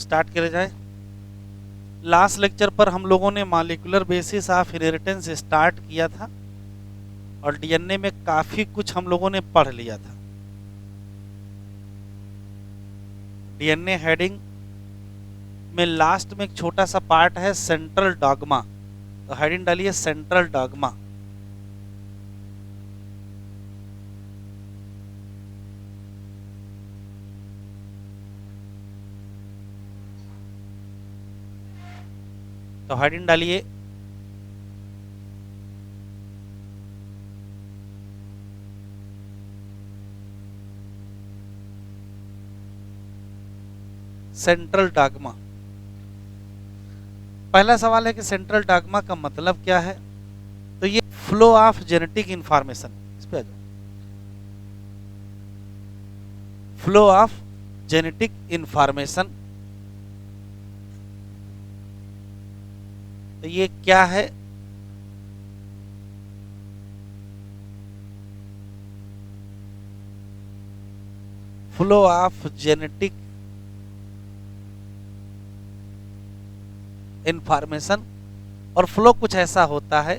Start करे जाए। Last lecture पर हम लोगों ने molecular basis of inheritance start किया था और डीएनए में काफी कुछ हम लोगों ने पढ़ लिया था। डीएनए हेडिंग में लास्ट में एक छोटा सा पार्ट है सेंट्रल डॉगमा, तो हेडिंग डालिए सेंट्रल डॉगमा। तो हेडिंग डालिए सेंट्रल डॉगमा। पहला सवाल है कि सेंट्रल डॉगमा का मतलब क्या है। तो ये फ्लो ऑफ जेनेटिक इंफॉर्मेशन, इस पे आ जाओ। फ्लो ऑफ जेनेटिक इंफॉर्मेशन, तो ये क्या है। फ्लो ऑफ जेनेटिक इंफॉर्मेशन, और फ्लो कुछ ऐसा होता है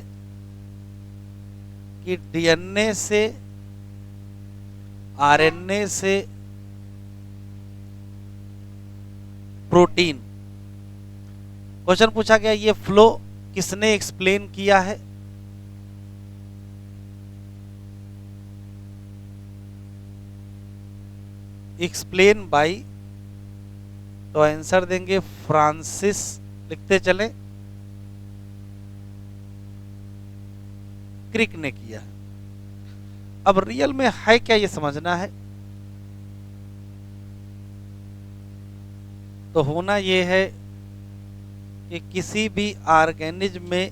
कि डीएनए से आरएनए से प्रोटीन। क्वेश्चन पूछा गया ये फ्लो किसने एक्सप्लेन किया है। एक्सप्लेन बाय, तो आंसर देंगे फ्रांसिस, लिखते चले, क्रिक ने किया। अब रियल में है क्या ये समझना है। तो होना ये है कि किसी भी ऑर्गेनिज्म में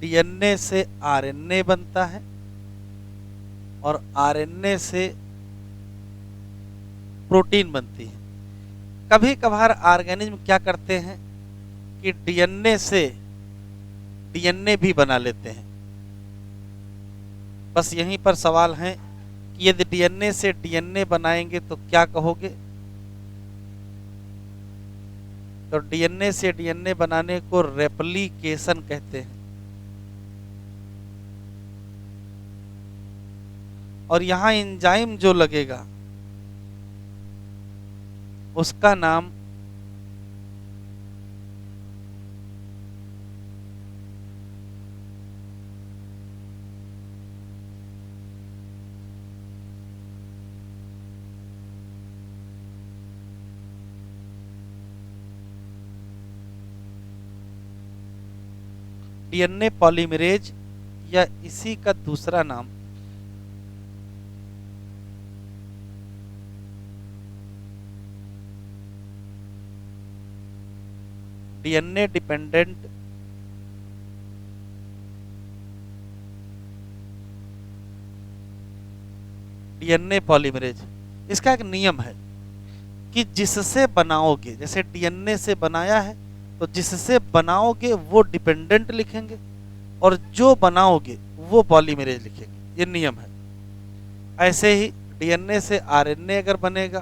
डीएनए से आरएनए बनता है और आरएनए से प्रोटीन बनती है। कभी कभार ऑर्गेनिज्म क्या करते हैं कि डीएनए से डीएनए भी बना लेते हैं। बस यहीं पर सवाल है कि यदि डीएनए से डीएनए बनाएंगे तो क्या कहोगे। तो डीएनए से डीएनए बनाने को रेप्लिकेशन कहते हैं। और यहां एंजाइम जो लगेगा उसका नाम डीएनए पॉलीमरेज, या इसी का दूसरा नाम डीएनए डिपेंडेंट डीएनए पॉलीमरेज। इसका एक नियम है कि जिससे बनाओगे, जैसे डीएनए से बनाया है तो जिससे बनाओगे वो डिपेंडेंट लिखेंगे और जो बनाओगे वो पॉलीमरेज लिखेंगे, ये नियम है। ऐसे ही डीएनए से आरएनए अगर बनेगा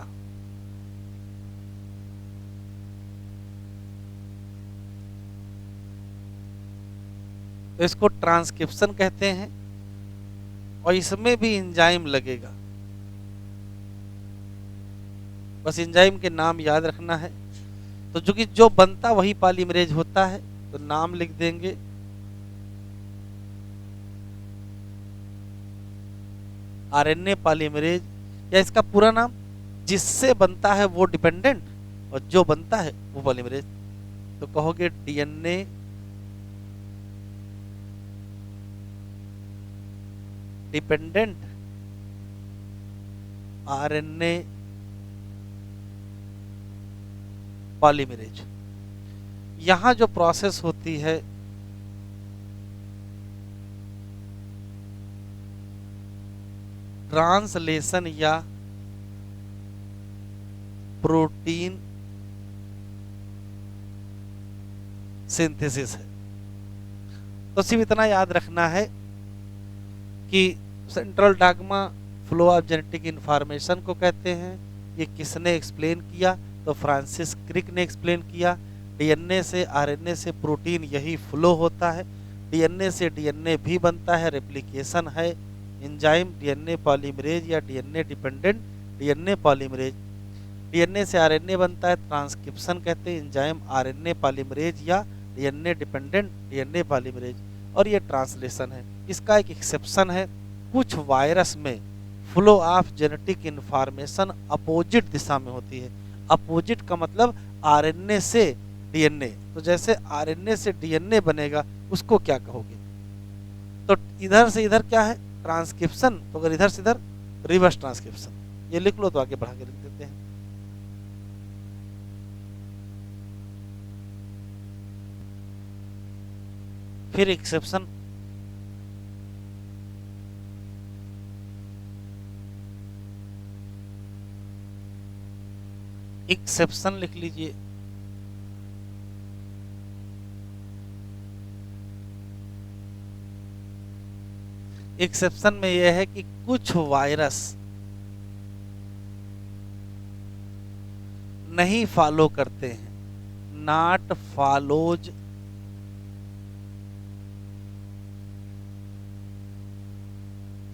तो इसको ट्रांसक्रिप्शन कहते हैं और इसमें भी एंजाइम लगेगा। बस एंजाइम के नाम याद रखना है। तो जो कि जो बनता वही पॉलीमरेज होता है, तो नाम लिख देंगे आरएनए पॉलीमरेज, या इसका पूरा नाम जिससे बनता है वो डिपेंडेंट और जो बनता है वो पॉलीमरेज। तो कहोगे डीएनए डिपेंडेंट आरएनए पॉलीमरेज। यहां जो प्रोसेस होती है ट्रांसलेशन या प्रोटीन सिंथेसिस है। तो सिर्फ इतना याद रखना है कि central dogma flow of genetic information को कहते हैं, ये किसने एक्सप्लेन किया? तो फ्रांसिस क्रिक ने एक्सप्लेन किया। डीएनए से आरएनए से प्रोटीन यही फ्लो होता है। डीएनए से डीएनए भी बनता है, रेप्लिकेशन है। एंजाइम डीएनए पॉलीमरेज या DNA dependent DNA polymerase. DNA से आरएनए बनता है, ट्रांसक्रिप्शन कहते हैं। एंजाइम आरएनए पॉलीमरेज या डीएनए डिपेंडेंट डीएनए पॉलीमरेज। और ये ट्रांसलेशन है। इसका एक एक्सेप्शन है, कुछ वायरस में flow of genetic information opposite दिशा में होती है। अपोजिट का मतलब आरएनए से डीएनए, तो जैसे आरएनए से डीएनए बनेगा उसको क्या कहोगे? तो इधर से इधर क्या है? ट्रांसक्रिप्शन। तो अगर इधर से इधर रिवर्स ट्रांसक्रिप्शन। ये लिख लो तो आगे बढ़ा के लिख देते हैं। फिर एक्सेप्शन, एक्सेप्शन लिख लीजिए। एक्सेप्शन में यह है कि कुछ वायरस नहीं फॉलो करते हैं, नॉट फॉलोज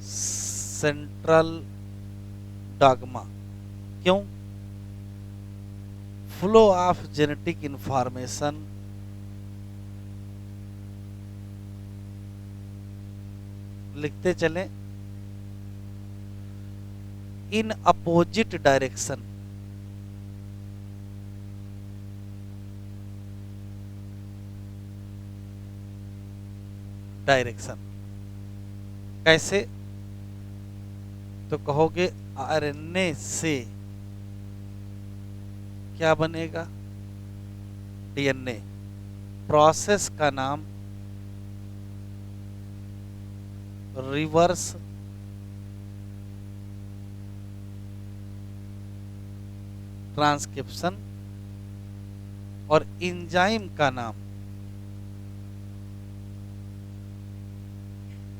सेंट्रल डॉगमा। क्यों? फ्लो ऑफ जेनेटिक इंफॉर्मेशन लिखते चलें, इन अपोजिट डायरेक्शन। डायरेक्शन कैसे? तो कहोगे आरएनए से क्या बनेगा? डीएनए। प्रोसेस का नाम रिवर्स ट्रांसक्रिप्शन और एंजाइम का नाम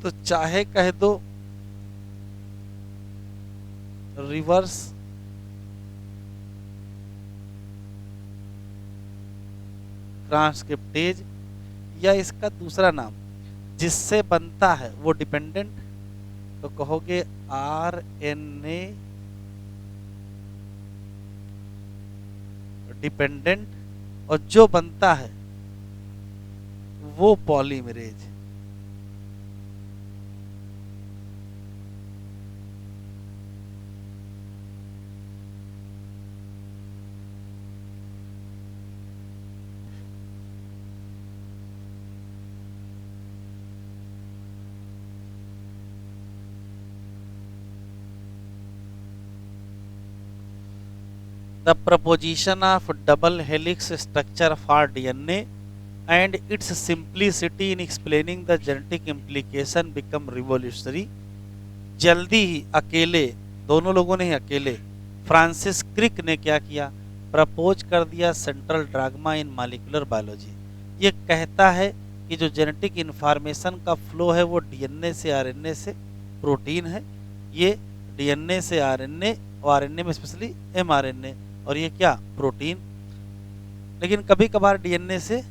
तो चाहे कह दो रिवर्स ट्रांसक्रिप्टेज, या इसका दूसरा नाम जिससे बनता है वो डिपेंडेंट। तो कहोगे आरएनए डिपेंडेंट, और जो बनता है वो polymerase. The proposition of double helix structure for DNA and its simplicity in explaining the genetic implication become revolutionary। जल्दी ही अकेले, दोनों लोगों ने ही अकेले, फ्रांसिस क्रिक ने क्या किया? प्रपोज कर दिया सेंट्रल ड्रागमा इन मॉलिक्यूलर बायोलॉजी। ये कहता है कि जो जेनेटिक इंफॉर्मेशन का फ्लो है वो डीएनए से आरएनए से प्रोटीन है, ये डीएनए से आरएनए और आरएनए में स्पेशली एमआरएनए, और ये क्या? प्रोटीन। लेकिन कभी कभार डीएनए से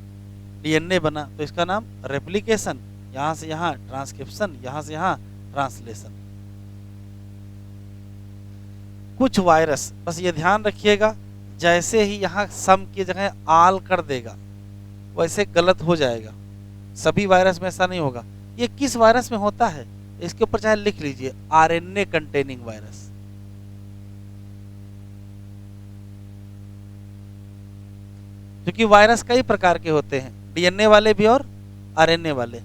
डीएनए बना तो इसका नाम रेप्लिकेशन, यहां से यहां ट्रांसक्रिप्शन, यहां से यहां ट्रांसलेशन। कुछ वायरस, बस ये ध्यान रखिएगा, जैसे ही यहां सम की जगह आल कर देगा वैसे गलत हो जाएगा। सभी वायरस में ऐसा नहीं होगा। ये किस वायरस में होता है इसके ऊपर चाहे लिख लीजिए, आरएनए कंटेनिंग वायरस। क्योंकि वायरस कई प्रकार के होते हैं, डीएनए वाले भी और आरएनए वाले।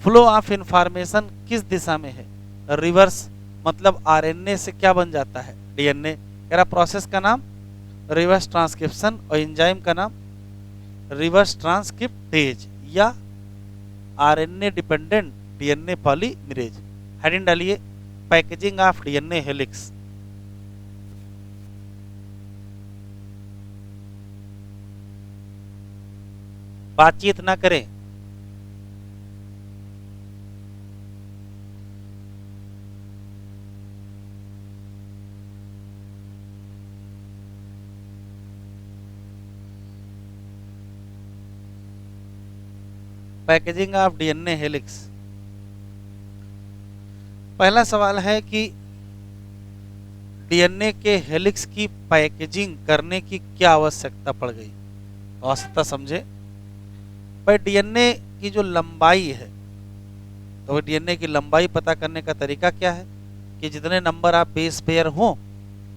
फ्लो ऑफ इंफॉर्मेशन किस दिशा में है? रिवर्स, मतलब आरएनए से क्या बन जाता है? डीएनए। कह रहा प्रोसेस का नाम रिवर्स ट्रांसक्रिप्शन और एंजाइम का नाम रिवर्स ट्रांसक्रिप्टेज या RNA dependent DNA polymerase. Heading डालिए पैकेजिंग ऑफ डीएनए हेलिक्स। बातचीत ना करें। Packaging of DNA helix. पहला सवाल है कि डीएनए के हेलिक्स की पैकेजिंग करने की क्या आवश्यकता पड़ गई। तो आवश्यकता समझे। पर डीएनए की जो लंबाई है, तो डीएनए की लंबाई पता करने का तरीका क्या है कि जितने नंबर आप बेस पेयर हो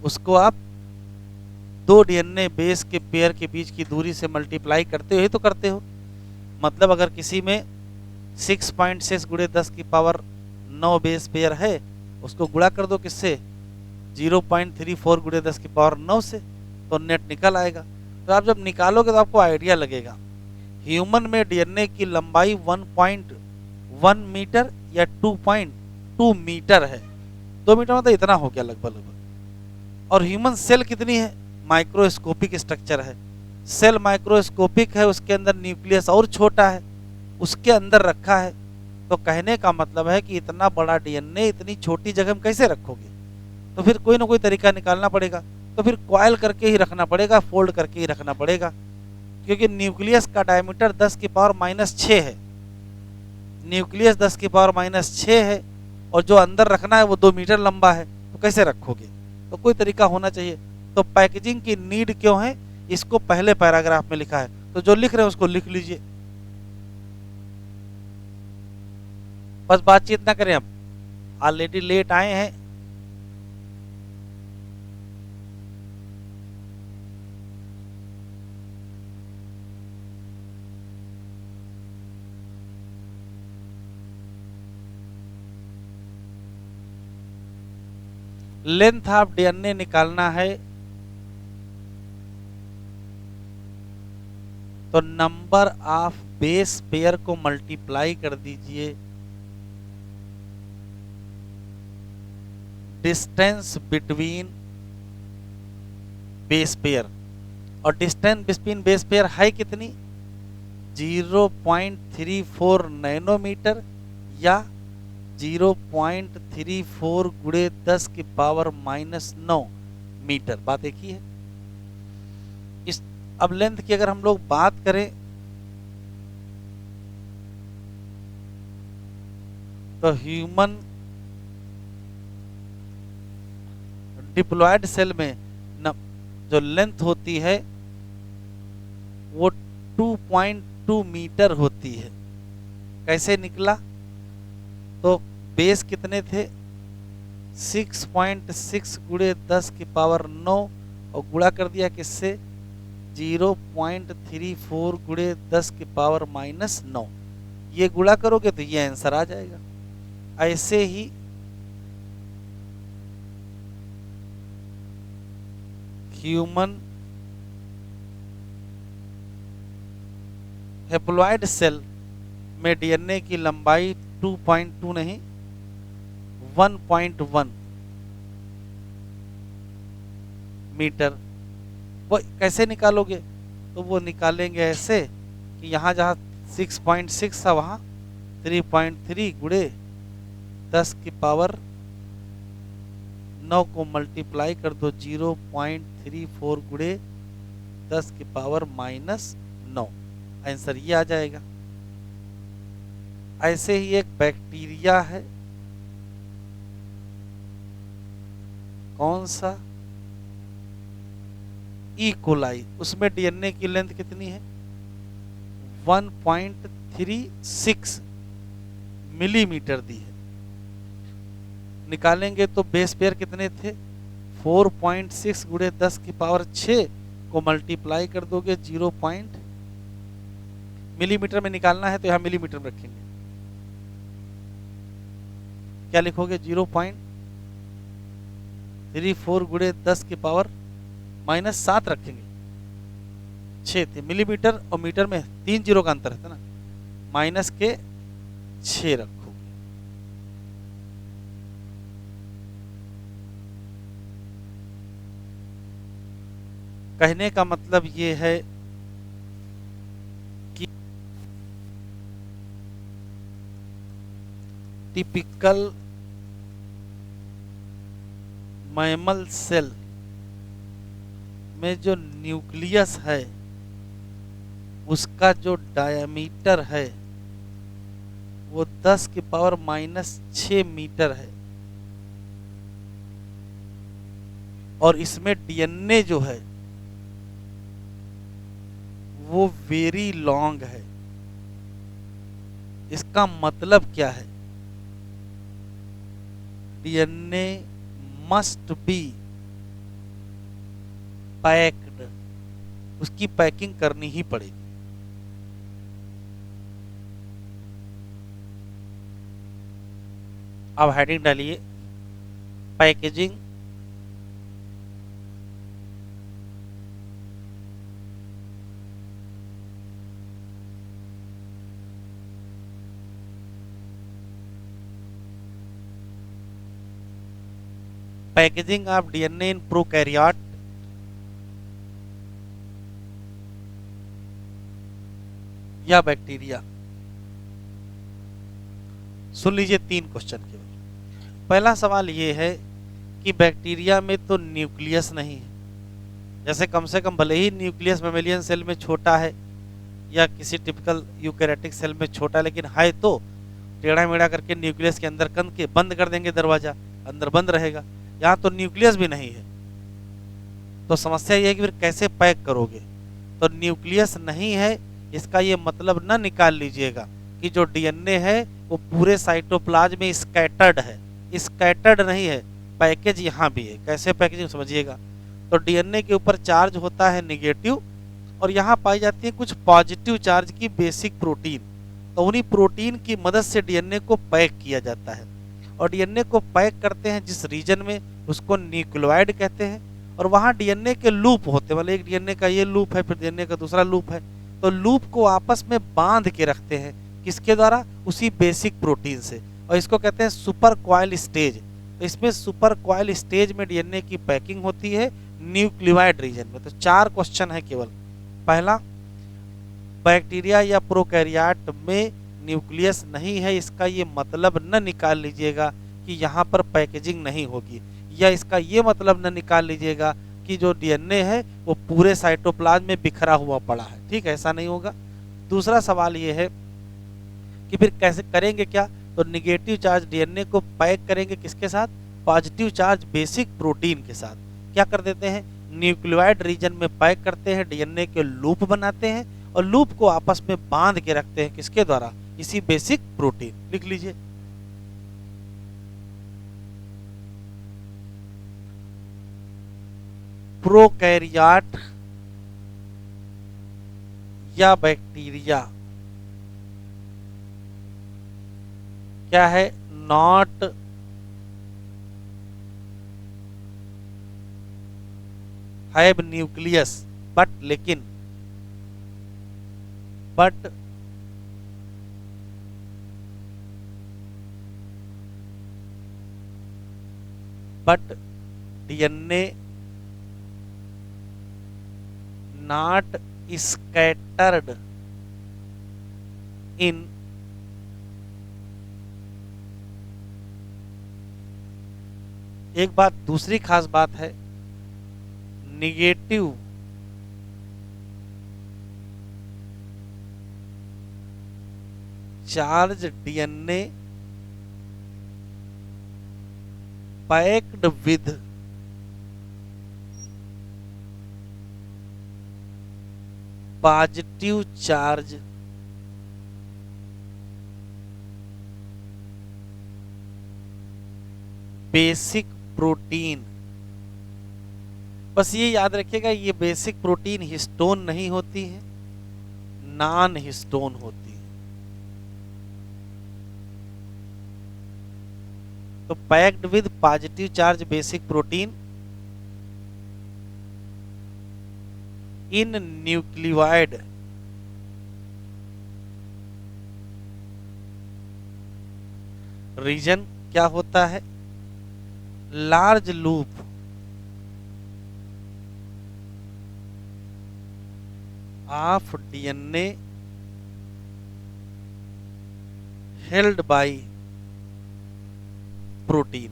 उसको आप दो डीएनए बेस के पेयर के बीच की दूरी से मल्टीप्लाई करते हो ही तो करते हो। मतलब अगर किसी में 6.6 गुणे 10 की पावर 9 बेस पेयर है, उसको गुणा कर दो किससे, 0.34 गुणे 10 की पावर 9 से, तो नेट निकल आएगा। तो आप जब निकालोगे तो आपको आइडिया लगेगा। ह्यूमन में डीएनए की लंबाई 1.1 मीटर या 2.2 मीटर है। 2 मीटर मतलब इतना हो गया लगभग लगभग। और ह्यूमन सेल कितनी है, माइक्रोस्कोपिक स्ट्रक्चर है। सेल माइक्रोस्कोपिक है, उसके अंदर न्यूक्लियस और छोटा है, उसके अंदर रखा है। तो कहने का मतलब है कि इतना बड़ा डीएनए इतनी छोटी जगह में कैसे रखोगे, तो फिर कोई ना कोई तरीका निकालना पड़ेगा। तो फिर कॉइल करके ही रखना पड़ेगा, फोल्ड करके ही रखना पड़ेगा, क्योंकि न्यूक्लियस का डायमीटर 10 की पावर -6 है। न्यूक्लियस 10 की पावर -6 है और जो अंदर रखना है वो 2 मीटर लंबा है, तो कैसे रखोगे। तो कोई तरीका होना चाहिए। तो पैकेजिंग की नीड क्यों है, इसको पहले पैराग्राफ में लिखा है। तो जो लिख रहे हैं उसको लिख लीजिए, बस बातचीत ना करें। अब ऑलरेडी लेट आए हैं। लेंथ ऑफ डीएनए निकालना है, तो नंबर ऑफ बेस पेयर को मल्टीप्लाई कर दीजिए डिस्टेंस बिटवीन बेस पेयर। और डिस्टेंस बिटवीन बेस पेयर है कितनी, 0.34 नैनोमीटर या 0.34 गुणे 10 की पावर -9 मीटर। बात एक ही है। इस अब लेंथ की अगर हम लोग बात करें तो ह्यूमन डिप्लॉयड सेल में जो लेंथ होती है वो 2.2 मीटर होती है। कैसे निकला, तो बेस कितने थे, 6.6 गुणे 10 की पावर 9 और गुणा कर दिया किससे, 0.34 गुणे 10 की पावर -9। ये गुणा करोगे तो ये आंसर आ जाएगा। ऐसे ही ह्यूमन हेप्लॉइड सेल में डीएनए की लंबाई 2.2 नहीं 1.1 मीटर। वो कैसे निकालोगे, तो वो निकालेंगे ऐसे कि यहाँ जहाँ 6.6 था वहाँ 3.3 गुणे 10 की पावर 9 को मल्टीप्लाई कर दो 0.34 गुणे 10 की पावर -9, आंसर ये आ जाएगा। ऐसे ही एक बैक्टीरिया है, कौन सा, ई कोलाई, उसमें डीएनए की लेंथ कितनी है 1.36 मिलीमीटर दी है। निकालेंगे तो बेस पेयर कितने थे 4.6 गुणे 10 की पावर 6 को मल्टीप्लाई कर दोगे 0. मिलीमीटर में निकालना है तो यहाँ मिलीमीटर में रखेंगे, क्या लिखोगे 0.34 गुणे 10 की पावर -7 रखेंगे, 6 थे मिलीमीटर और मीटर में 3 जीरो का अंतर है ना, माइनस के 6 रखोगे। कहने का मतलब ये है कि टिपिकल मैमल सेल में जो न्यूक्लियस है उसका जो डायमीटर है वो 10⁻⁻⁶ मीटर है। और इसमें डीएनए जो है वो वेरी लॉन्ग है। इसका मतलब क्या है? डीएनए मस्ट बी पैक्ड, उसकी पैकिंग करनी ही पड़ेगी। अब हेडिंग डालिए, packaging packaging of DNA in prokaryote या बैक्टीरिया। सुन लीजिए 3 क्वेश्चन केवल। पहला सवाल ये है कि बैक्टीरिया में तो न्यूक्लियस नहीं है, जैसे कम से कम भले ही न्यूक्लियस मेमेलियन सेल में छोटा है या किसी टिपिकल यूकैरियोटिक सेल में छोटा, लेकिन है तो टेढ़ा मेढ़ा करके न्यूक्लियस के अंदर कन के बंद कर देंगे दरवाजा, अंदर बंद रहेगा। यहाँ तो न्यूक्लियस भी नहीं है, तो समस्या ये है कि फिर कैसे पैक करोगे। तो न्यूक्लियस नहीं है, इसका ये मतलब न निकाल लीजिएगा कि जो डीएनए है वो पूरे साइटोप्लाज्म में स्कैटर्ड है। स्कैटर्ड नहीं है, पैकेज यहाँ भी है। कैसे पैकेजिंग समझिएगा। तो डीएनए के ऊपर चार्ज होता है निगेटिव, और यहाँ पाई जाती है कुछ पॉजिटिव चार्ज की बेसिक प्रोटीन। तो उन्हीं प्रोटीन की मदद से डीएनए को पैक किया जाता है। और डीएनए को पैक करते हैं जिस रीजन में, उसको न्यूक्लियोइड कहते हैं। और वहाँ डीएनए के लूप होते हैं, मतलब एक डीएनए का ये लूप है, फिर डीएनए का दूसरा लूप है। तो लूप को आपस में बांध के रखते हैं, किसके द्वारा? उसी बेसिक प्रोटीन से। और इसको कहते हैं सुपर क्वाइल स्टेज। तो इसमें सुपर क्वाइल स्टेज में डीएनए की पैकिंग होती है न्यूक्लियोइड रीजन में। तो 4 क्वेश्चन है केवल। पहला, बैक्टीरिया या प्रोकैरियोट में न्यूक्लियस नहीं है, इसका ये मतलब न निकाल लीजिएगा कि यहाँ पर पैकेजिंग नहीं होगी, या इसका ये मतलब न निकाल लीजिएगा कि जो डीएनए है वो पूरे साइटोप्लाज्म में बिखरा हुआ पड़ा है। ठीक है, ऐसा नहीं होगा। दूसरा सवाल ये है कि फिर कैसे करेंगे क्या? तो निगेटिव चार्ज डीएनए को पैक करेंगे किसके साथ? पॉजिटिव चार्ज बेसिक प्रोटीन के साथ। क्या कर देते हैं? न्यूक्लियोइड रीजन में पैक करते हैं, डीएनए के लूप बनाते हैं और लूप को आपस में बांध के रखते हैं, किसके द्वारा? इसी बेसिक प्रोटीन। लिख लीजिए। प्रोकैरियोट या बैक्टीरिया क्या है? नॉट हैव न्यूक्लियस, लेकिन डीएनए नॉट स्कैटर्ड इन एक बात, दूसरी खास बात है, negative charge DNA packed with positive charge basic protein. बस ये याद रखिएगा, ये बेसिक प्रोटीन हिस्टोन नहीं होती है, नॉन हिस्टोन होती है। तो packed with positive charge basic protein in nucleoid region क्या होता है? Large loop of DNA held by protein.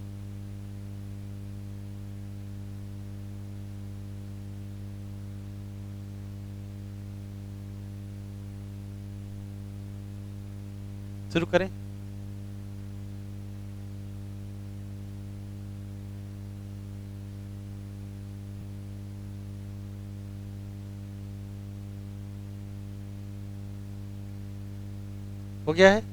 शुरू करें। हो गया है।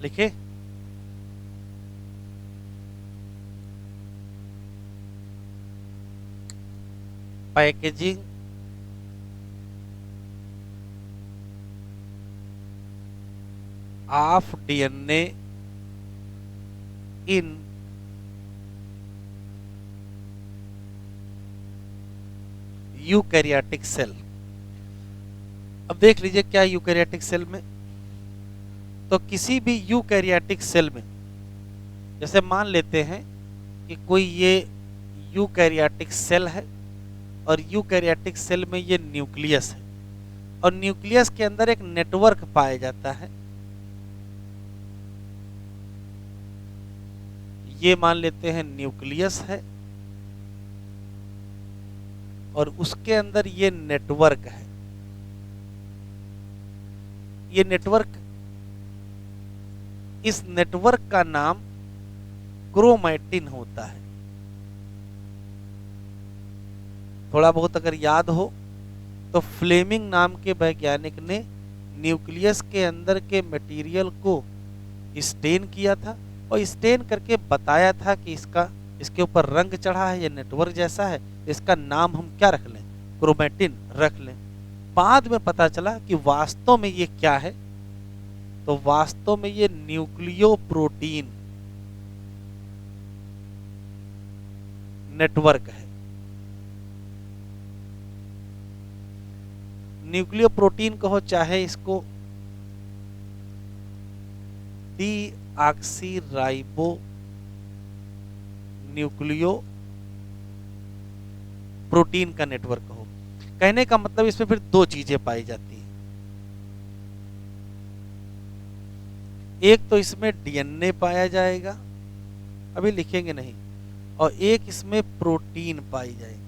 लिखे, packaging of DNA in eukaryotic cell. अब देख लीजिए क्या यूकैरियोटिक सेल में, तो किसी भी यूकैरियोटिक सेल में, जैसे मान लेते हैं कि कोई ये यूकैरियोटिक सेल है और यूकैरियोटिक सेल में ये न्यूक्लियस है और न्यूक्लियस के अंदर एक नेटवर्क पाया जाता है। ये मान लेते हैं न्यूक्लियस है और उसके अंदर ये नेटवर्क है। ये नेटवर्क, इस नेटवर्क का नाम क्रोमैटिन होता है। थोड़ा बहुत अगर याद हो तो फ्लेमिंग नाम के वैज्ञानिक ने न्यूक्लियस के अंदर के मटेरियल को स्टेन किया था और स्टेन करके बताया था कि इसके ऊपर रंग चढ़ा है, ये नेटवर्क जैसा है, इसका नाम हम क्या रख लें, क्रोमैटिन रख लें। बाद में पता चला कि वास्तव में ये क्या है, तो वास्तव में ये न्यूक्लियोप्रोटीन नेटवर्क है। न्यूक्लियोप्रोटीन कहो चाहे इसको डीऑक्सीराइबो न्यूक्लियो प्रोटीन का नेटवर्क हो। कहने का मतलब इसमें फिर दो चीजें पाई जाती हैं, एक तो इसमें डीएनए पाया जाएगा, अभी लिखेंगे नहीं, और एक इसमें प्रोटीन पाई जाएगी।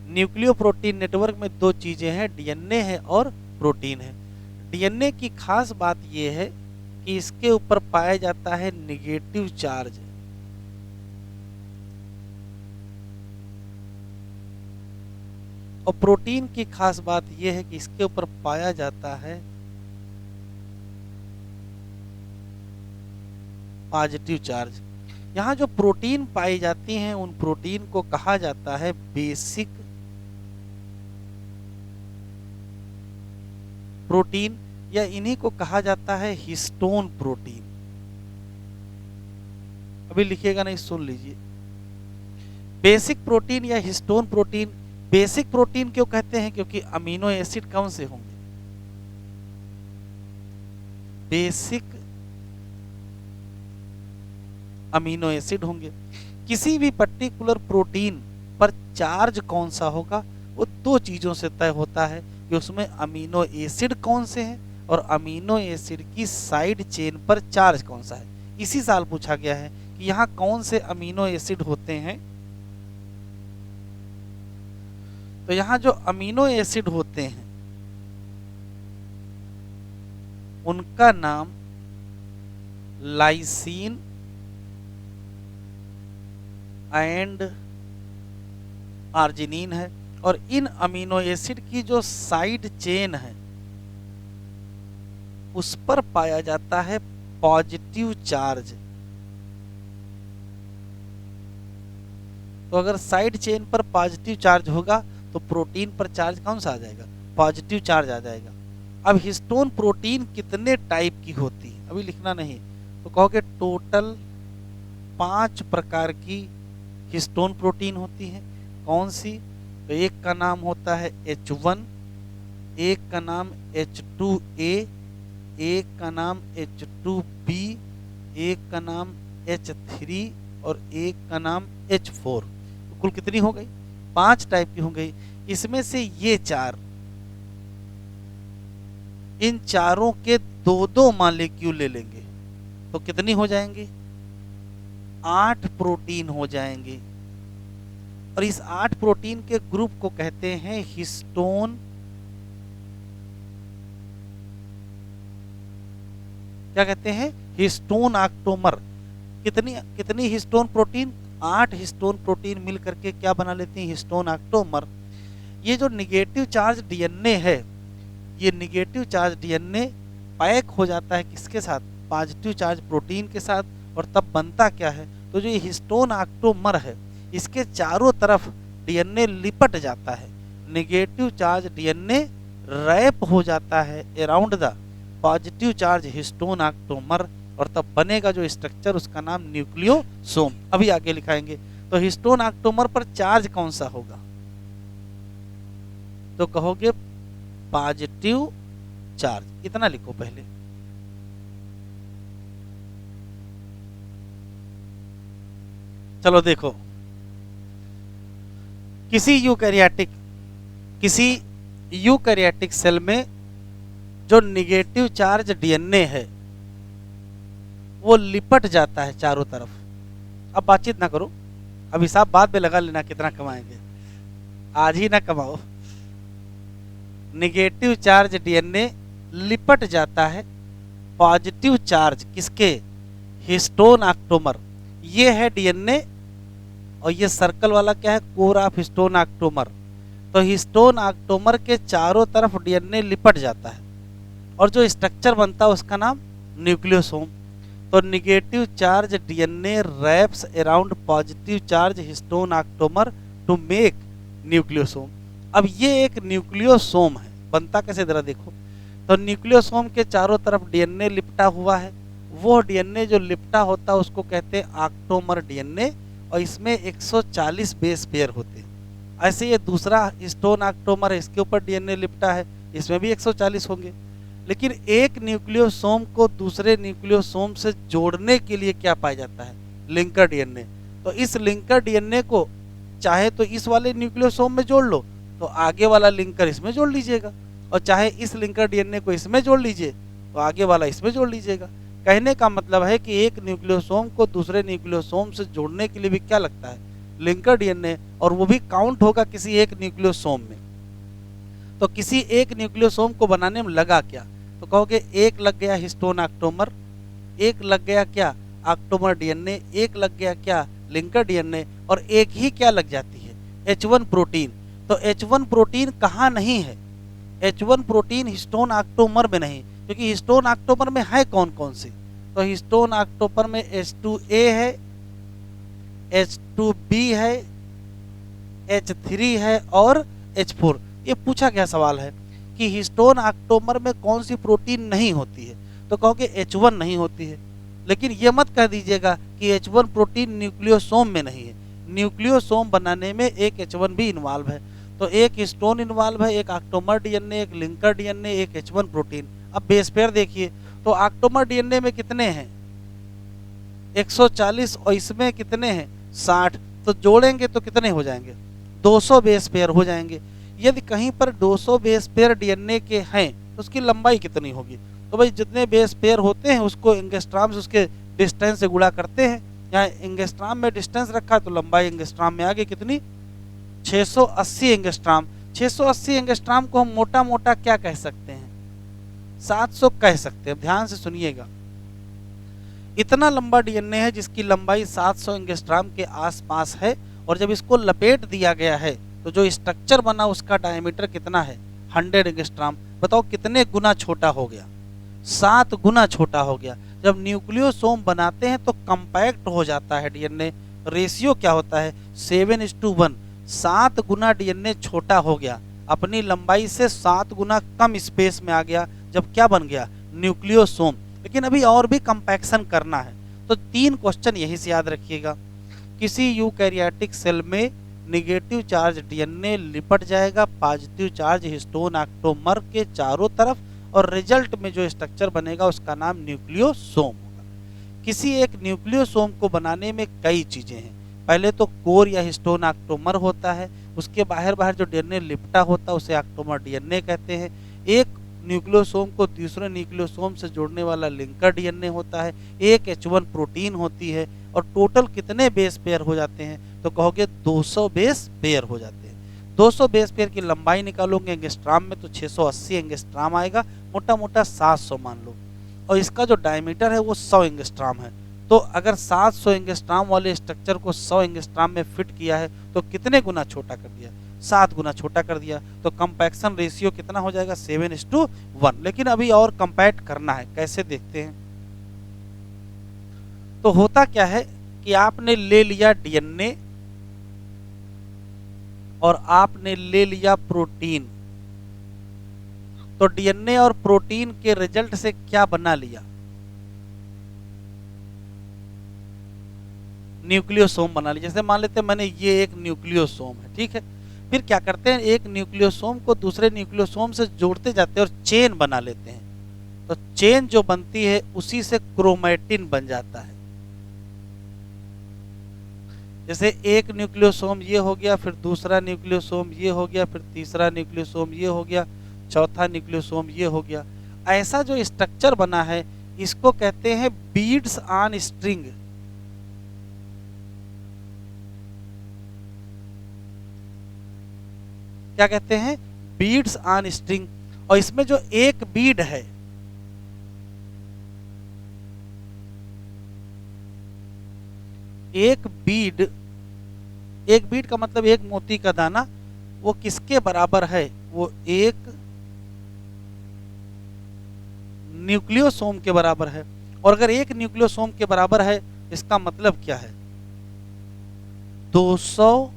न्यूक्लियोप्रोटीन नेटवर्क में दो चीजें हैं, डीएनए है और प्रोटीन है। डीएनए की खास बात यह है कि इसके ऊपर पाया जाता है निगेटिव चार्ज, और प्रोटीन की खास बात यह है कि इसके ऊपर पाया जाता है पॉजिटिव चार्ज। यहां जो प्रोटीन पाई जाती हैं उन प्रोटीन को कहा जाता है बेसिक प्रोटीन, या इन्हीं को कहा जाता है हिस्टोन प्रोटीन। अभी लिखिएगा नहीं, सुन लीजिए, बेसिक प्रोटीन या हिस्टोन प्रोटीन। बेसिक प्रोटीन क्यों कहते हैं, क्योंकि अमीनो एसिड कौन से होंगे, बेसिक अमीनो एसिड होंगे। किसी भी पर्टिकुलर प्रोटीन पर चार्ज कौन सा होगा वो दो चीजों से तय होता है कि उसमें अमीनो एसिड कौन से हैं और अमीनो एसिड की साइड चेन पर चार्ज कौन सा है। इसी साल पूछा गया है कि यहाँ कौन से अमीनो एसिड होते हैं, तो यहाँ जो अमीनो एसिड होते हैं उनका नाम लाइसीन एंड आर्जिनिन है, और इन अमीनो एसिड की जो साइड चेन है उस पर पाया जाता है पॉजिटिव चार्ज। तो अगर साइड चेन पर पॉजिटिव चार्ज होगा तो प्रोटीन पर चार्ज कौन सा आ जाएगा, पॉजिटिव चार्ज आ जाएगा। अब हिस्टोन प्रोटीन कितने टाइप की होती है, अभी लिखना नहीं, तो कहोगे टोटल 5 प्रकार की हिस्टोन प्रोटीन होती है। कौन सी, तो एक का नाम होता है H1, एक का नाम H2A, एक का नाम H2B, एक का नाम H3 और एक का नाम H4। तो कुल कितनी हो गई, 5 टाइप की हो गई। इसमें से ये 4, इन चारों के 2-2 मॉलिक्यूल ले लेंगे तो कितनी हो जाएंगी, 8 प्रोटीन हो जाएंगे। और इस 8 प्रोटीन के ग्रुप को कहते हैं हिस्टोन, क्या कहते हैं, हिस्टोन ऑक्टोमर। कितनी कितनी हिस्टोन प्रोटीन, 8 हिस्टोन प्रोटीन मिल करके क्या बना लेती हैं, हिस्टोन ऑक्टोमर। ये जो निगेटिव चार्ज डीएनए है, ये निगेटिव चार्ज डीएनए पैक हो जाता है किसके साथ, पॉजिटिव चार्ज प्रोटीन के साथ, और तब बनता क्या है, तो जो ये हिस्टोन ऑक्टोमर है इसके चारों तरफ डीएनए लिपट जाता है, निगेटिव चार्ज डीएनए रैप हो जाता है around the positive charge histone octamer, और तब बनेगा जो स्ट्रक्चर उसका नाम न्यूक्लियोसोम। अभी आगे लिखाएंगे। तो हिस्टोन ऑक्टोमर पर चार्ज कौन सा होगा, तो कहोगे पॉजिटिव चार्ज, इतना लिखो पहले। चलो देखो, किसी यूकैरियोटिक सेल में जो निगेटिव चार्ज डीएनए है वो लिपट जाता है चारों तरफ। अब बातचीत ना करो, अब हिसाब बाद में लगा लेना कितना कमाएंगे, आज ही ना कमाओ। निगेटिव चार्ज डीएनए लिपट जाता है पॉजिटिव चार्ज किसके, हिस्टोन ऑक्टोमर। ये है डीएनए और ये सर्कल वाला क्या है, कोर ऑफ हिस्टोन ऑक्टोमर। तो हिस्टोन ऑक्टोमर के चारों तरफ डीएनए लिपट जाता है और जो स्ट्रक्चर बनता है उसका नाम न्यूक्लियोसोम। तो negative charge DNA wraps around positive charge histone octamer to make nucleosome. अब ये एक न्यूक्लियोसोम है, बनता कैसे जरा देखो। तो न्यूक्लियोसोम के चारों तरफ डीएनए लिपटा हुआ है, वो डीएनए जो लिपटा होता है उसको कहते हैं ऑक्टोमर डीएनए, और इसमें 140 बेस पेयर होते हैं। ऐसे ये दूसरा हिस्टोन ऑक्टोमर है, इसके ऊपर डीएनए लिपटा है, इसमें भी 140 होंगे। लेकिन एक न्यूक्लियोसोम को दूसरे न्यूक्लियोसोम से जोड़ने के लिए क्या पाया जाता है, लिंकर डीएनए। तो इस लिंकर डीएनए को चाहे तो इस वाले न्यूक्लियोसोम में जोड़ लो तो आगे वाला लिंकर इसमें जोड़ लीजिएगा, और चाहे इस लिंकर डीएनए को इसमें जोड़ लीजिए तो आगे वाला इसमें जोड़ लीजिएगा। कहने का मतलब है कि एक न्यूक्लियोसोम को दूसरे न्यूक्लियोसोम से जोड़ने के लिए भी क्या लगता है, लिंकर डीएनए, और वो भी काउंट होगा किसी एक न्यूक्लियोसोम में। तो किसी एक न्यूक्लियोसोम को बनाने में लगा क्या, तो कहोगे एक लग गया हिस्टोन ऑक्टोमर, एक लग गया क्या ऑक्टोमर डीएनए, एक लग गया क्या लिंकर डीएनए, और एक ही क्या लग जाती है, H1 प्रोटीन। तो H1 प्रोटीन कहाँ नहीं है, H1 प्रोटीन हिस्टोन ऑक्टोमर में नहीं, क्योंकि हिस्टोन ऑक्टोमर में है कौन कौन से, तो हिस्टोन ऑक्टोमर में H2A है, H2B है, H3 है और H4। ये पूछा गया सवाल है कि हिस्टोन ऑक्टोमर में कौन सी प्रोटीन नहीं होती है, तो कहोगे H1 नहीं होती है। लेकिन ये मत कह दीजिएगा कि H1 प्रोटीन न्यूक्लियोसोम में नहीं है, न्यूक्लियोसोम बनाने में एक H1 भी इन्वॉल्व है। तो एक हिस्टोन इन्वॉल्व है, एक ऑक्टोमर डीएनए, एक लिंकर डीएनए, एक H1 प्रोटीन। अब बेस पेयर देखिए, तो ऑक्टोमर डीएनए में कितने हैं, 140, और इसमें कितने हैं 60, तो जोड़ेंगे तो कितने हो जाएंगे, 200 बेस पेयर हो जाएंगे। यदि कहीं पर 200 बेस पेयर डीएनए के हैं तो उसकी लंबाई कितनी होगी, तो भाई जितने बेस पेयर होते हैं उसको एंगस्ट्राम से उसके डिस्टेंस से गुणा करते हैं। यहाँ एंगस्ट्राम में डिस्टेंस रखा तो लंबाई एंगस्ट्राम में आ गई कितनी, 680 एंगस्ट्राम। 680 एंगस्ट्राम को हम मोटा मोटा क्या कह सकते हैं, 700 कह सकते हैं। ध्यान से सुनिएगा, इतना लंबा डीएनए है जिसकी लंबाई 700 एंगस्ट्राम के आसपास है, और जब इसको लपेट दिया गया है तो जो स्ट्रक्चर बना उसका डायमीटर कितना है, 100 एंगस्ट्राम। बताओ कितने गुना छोटा हो गया, 7 गुना छोटा हो गया। जब न्यूक्लियोसोम बनाते हैं तो कंपैक्ट हो जाता है डीएनए, रेशियो क्या होता है 7:1, 7 गुना डीएनए छोटा हो गया, अपनी लंबाई से 7 गुना कम स्पेस में आ गया, जब क्या बन गया, न्यूक्लियोसोम। लेकिन अभी और भी कंपैक्शन करना है, तो 3 क्वेश्चन यही से याद रखिएगा। किसी यूकैरियोटिक सेल में निगेटिव चार्ज डीएनए लिपट जाएगा पॉजिटिव चार्ज हिस्टोन ऑक्टोमर के चारों तरफ, और रिजल्ट में जो स्ट्रक्चर बनेगा उसका नाम न्यूक्लियोसोम होगा। किसी एक न्यूक्लियोसोम को बनाने में कई चीजें हैं। पहले तो कोर या हिस्टोन ऑक्टोमर होता है, उसके बाहर बाहर जो डीएनए लिपटा होता है उसे ऑक्टोमर डीएनए कहते हैं। एक न्यूक्लियोसोम को दूसरे न्यूक्लियोसोम से जोड़ने वाला लिंकर डीएनए होता है, एक H1 प्रोटीन होती है, और टोटल कितने बेस पेयर हो जाते हैं, तो कहोगे 200 बेस पेयर हो जाते हैं। 200 बेस पेयर की लंबाई निकालोगे एंगस्ट्राम में तो 680 एंगस्ट्राम आएगा, मोटा मोटा 700 मान लो, और इसका जो डायमीटर है वो 100 एंगस्ट्राम है। तो अगर 700 एंगस्ट्राम वाले स्ट्रक्चर को 100 एंगस्ट्राम में फिट किया है तो कितने गुना छोटा कर दिया, 7 गुना छोटा कर दिया। तो कंपैक्शन रेशियो कितना हो जाएगा, 7:1। लेकिन अभी और कंपैक्ट करना है, कैसे देखते हैं। तो होता क्या है कि आपने ले लिया डीएनए और आपने ले लिया प्रोटीन, तो डीएनए और प्रोटीन के रिजल्ट से क्या बना लिया, न्यूक्लियोसोम बना लिया। जैसे मान लेते हैं मैंने ये एक न्यूक्लियोसोम है, ठीक है, फिर क्या करते हैं, एक न्यूक्लियोसोम को दूसरे न्यूक्लियोसोम से जोड़ते जाते हैं और चेन बना लेते हैं। तो चेन जो बनती है उसी से क्रोमैटिन बन जाता है। जैसे एक न्यूक्लियोसोम ये हो गया, फिर दूसरा न्यूक्लियोसोम ये हो गया, फिर तीसरा न्यूक्लियोसोम ये हो गया, चौथा न्यूक्लियोसोम ये हो गया। ऐसा जो स्ट्रक्चर बना है इसको कहते हैं बीड्स ऑन स्ट्रिंग। क्या कहते हैं, बीड्स ऑन स्ट्रिंग। और इसमें जो एक बीड है, एक बीड का मतलब एक मोती का दाना, वो किसके बराबर है, वो एक न्यूक्लियोसोम के बराबर है। और अगर एक न्यूक्लियोसोम के बराबर है इसका मतलब क्या है, 200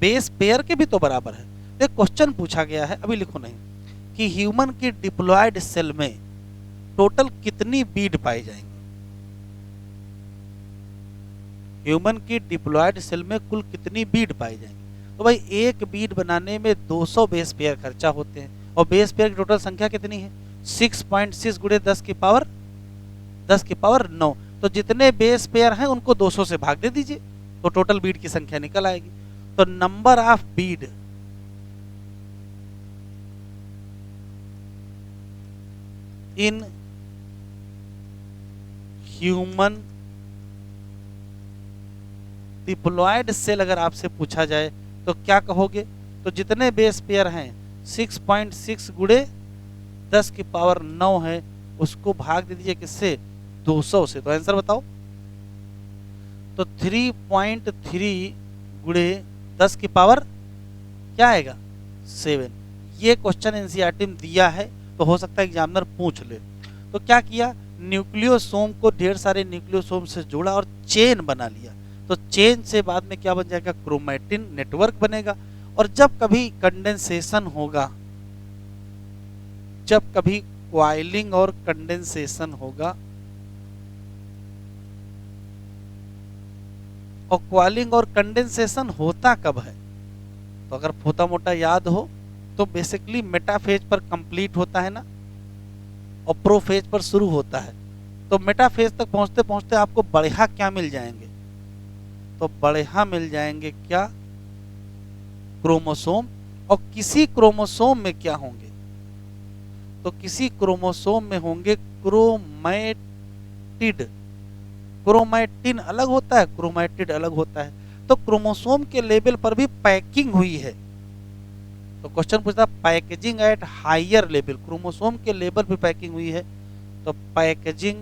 बेस पेयर के भी तो बराबर है। एक क्वेश्चन पूछा गया है, अभी लिखो नहीं, कि ह्यूमन की डिप्लॉयड सेल में टोटल कितनी बीड पाई जाएंगी। ह्यूमन की डिप्लॉयड सेल में कुल कितनी बीड पाई जाएंगी। तो भाई एक बीड बनाने में 200 बेस पेयर खर्चा होते हैं, और बेस पेयर की टोटल संख्या कितनी है, 6.6 गुणे 10 की पावर 9। तो जितने बेस पेयर हैं उनको 200 से भाग दे दीजिए तो टोटल बीड की संख्या निकल आएगी। तो number of bead in human diploid cell अगर आपसे पूछा जाए तो क्या कहोगे, तो जितने बेस पेयर हैं 6.6 गुणे 10 की पावर 9 है, उसको भाग दे दीजिए किससे, 200 से। तो आंसर बताओ, तो 3.3 गुणे 10 की पावर क्या आएगा, 7। ये क्वेश्चन एनसीईआरटी में दिया है, तो हो सकता है एग्जामिनर पूछ ले। तो क्या किया, न्यूक्लियोसोम को ढेर सारे न्यूक्लियोसोम से जोड़ा और चेन बना लिया। तो चेन से बाद में क्या बन जाएगा, क्रोमैटिन नेटवर्क बनेगा। और जब कभी कंडेंसेशन होगा, जब कभी क्वाइलिंग और कंडेंसेशन होगा, और क्वाइलिंग और कंडेंसेशन होता कब है, तो अगर छोटा मोटा याद हो तो बेसिकली मेटाफेज पर कंप्लीट होता है ना, और प्रोफेज पर शुरू होता है। तो मेटाफेज तक पहुंचते पहुंचते आपको बढ़िया क्या मिल जाएंगे, तो बढ़िया मिल जाएंगे क्या, क्रोमोसोम। और किसी क्रोमोसोम में क्या होंगे, तो किसी क्रोमोसोम में होंगे क्रोमैटिड। क्रोमैटिन अलग होता है, क्रोमैटिड अलग होता है। तो क्रोमोसोम के लेवल पर भी पैकिंग हुई है। तो क्वेश्चन पूछता है packaging at higher level, chromosome के लेवल पे पैकिंग हुई है। तो पैकेजिंग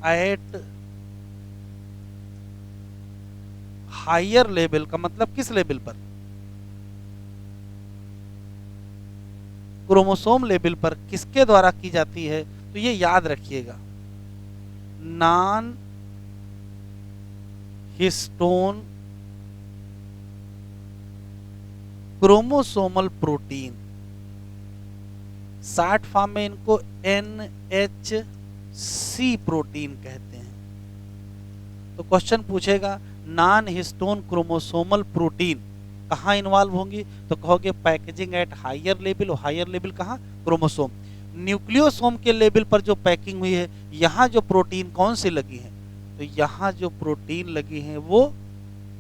एट हायर लेवल का मतलब किस लेवल पर, क्रोमोसोम लेवल पर किसके द्वारा की जाती है, तो ये याद रखिएगा, non histone chromosomal protein, short form में इनको NHC प्रोटीन कहते हैं। तो क्वेश्चन पूछेगा नॉन हिस्टोन क्रोमोसोमल प्रोटीन कहाँ इन्वॉल्व होंगी, तो कहोगे पैकेजिंग एट हायर लेवल। और हायर लेवल कहाँ, क्रोमोसोम। न्यूक्लियोसोम के लेवल पर जो पैकिंग हुई है, यहाँ जो प्रोटीन कौन सी लगी है, तो यहाँ जो प्रोटीन लगी है वो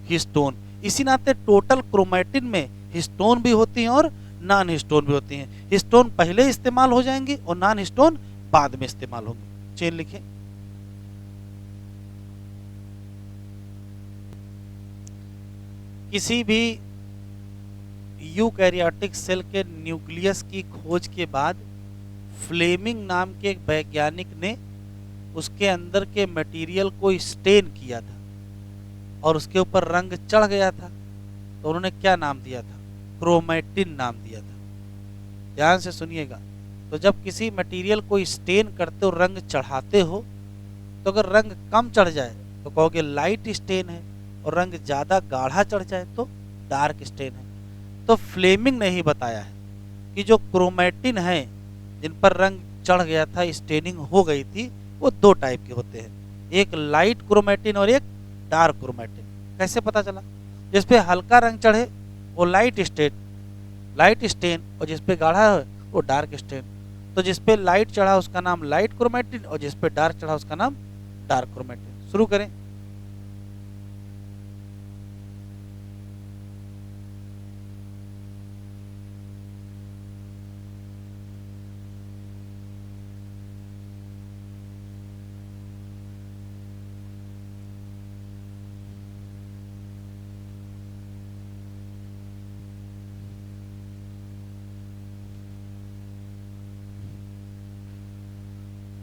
हिस्टोन। इसी नाते टोटल क्रोमैटिन में हिस्टोन भी होती हैं और नॉन हिस्टोन भी होती हैं। हिस्टोन पहले इस्तेमाल हो जाएंगी और नॉन हिस्टोन बाद में इस्तेमाल होंगी। चेन लिखें। किसी भी यूकैरियोटिक सेल के न्यूक्लियस की खोज के बाद फ्लेमिंग नाम के एक वैज्ञानिक ने उसके अंदर के मटेरियल को स्टेन किया था और उसके ऊपर रंग चढ़ गया था, तो उन्होंने क्या नाम दिया था? क्रोमैटिन नाम दिया था। ध्यान से सुनिएगा। तो जब किसी मटेरियल को स्टेन करते हो, रंग चढ़ाते हो, तो अगर रंग कम चढ़ जाए तो कहोगे लाइट स्टेन है, और रंग ज़्यादा गाढ़ा चढ़ जाए तो डार्क स्टेन है। तो फ्लेमिंग ने ही बताया है कि जो क्रोमैटिन है जिन पर रंग चढ़ गया था, स्टेनिंग हो गई थी, वो दो टाइप के होते हैं, एक लाइट क्रोमैटिन और एक डार्क क्रोमैटिन। कैसे पता चला? जिस पे हल्का रंग चढ़े वो लाइट स्टेन, और जिस पे गाढ़ा है वो डार्क स्टेन। तो जिस पे लाइट चढ़ा उसका नाम लाइट क्रोमैटिन, और जिस पे डार्क चढ़ा उसका नाम डार्क क्रोमैटिन। शुरू करें।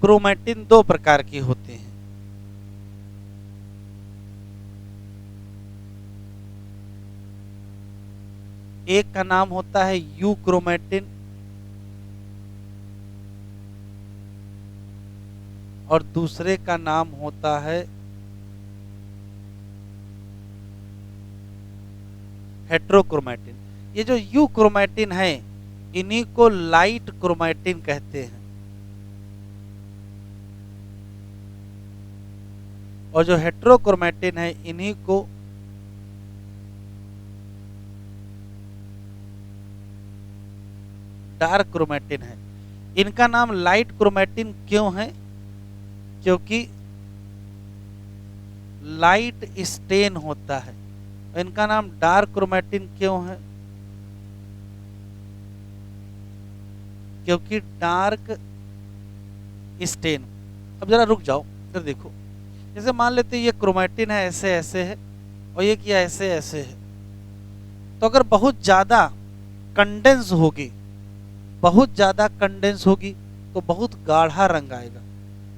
क्रोमैटिन दो प्रकार के होते हैं। एक का नाम होता है यू क्रोमैटिन और दूसरे का नाम होता है हेट्रोक्रोमैटिन। ये जो यू क्रोमैटिन है इन्हीं को लाइट क्रोमैटिन कहते हैं, और जो हेट्रोक्रोमैटिन है इन्हीं को डार्क क्रोमैटिन है। इनका नाम लाइट क्रोमैटिन क्यों है? क्योंकि लाइट स्टेन होता है। इनका नाम डार्क क्रोमैटिन क्यों है? क्योंकि डार्क स्टेन। अब जरा रुक जाओ, इधर देखो। जैसे मान लेते ये क्रोमैटिन है, ऐसे ऐसे है, और ये क्या ऐसे ऐसे है। तो अगर बहुत ज़्यादा कंडेंस होगी, बहुत ज़्यादा कंडेंस होगी तो बहुत गाढ़ा रंग आएगा,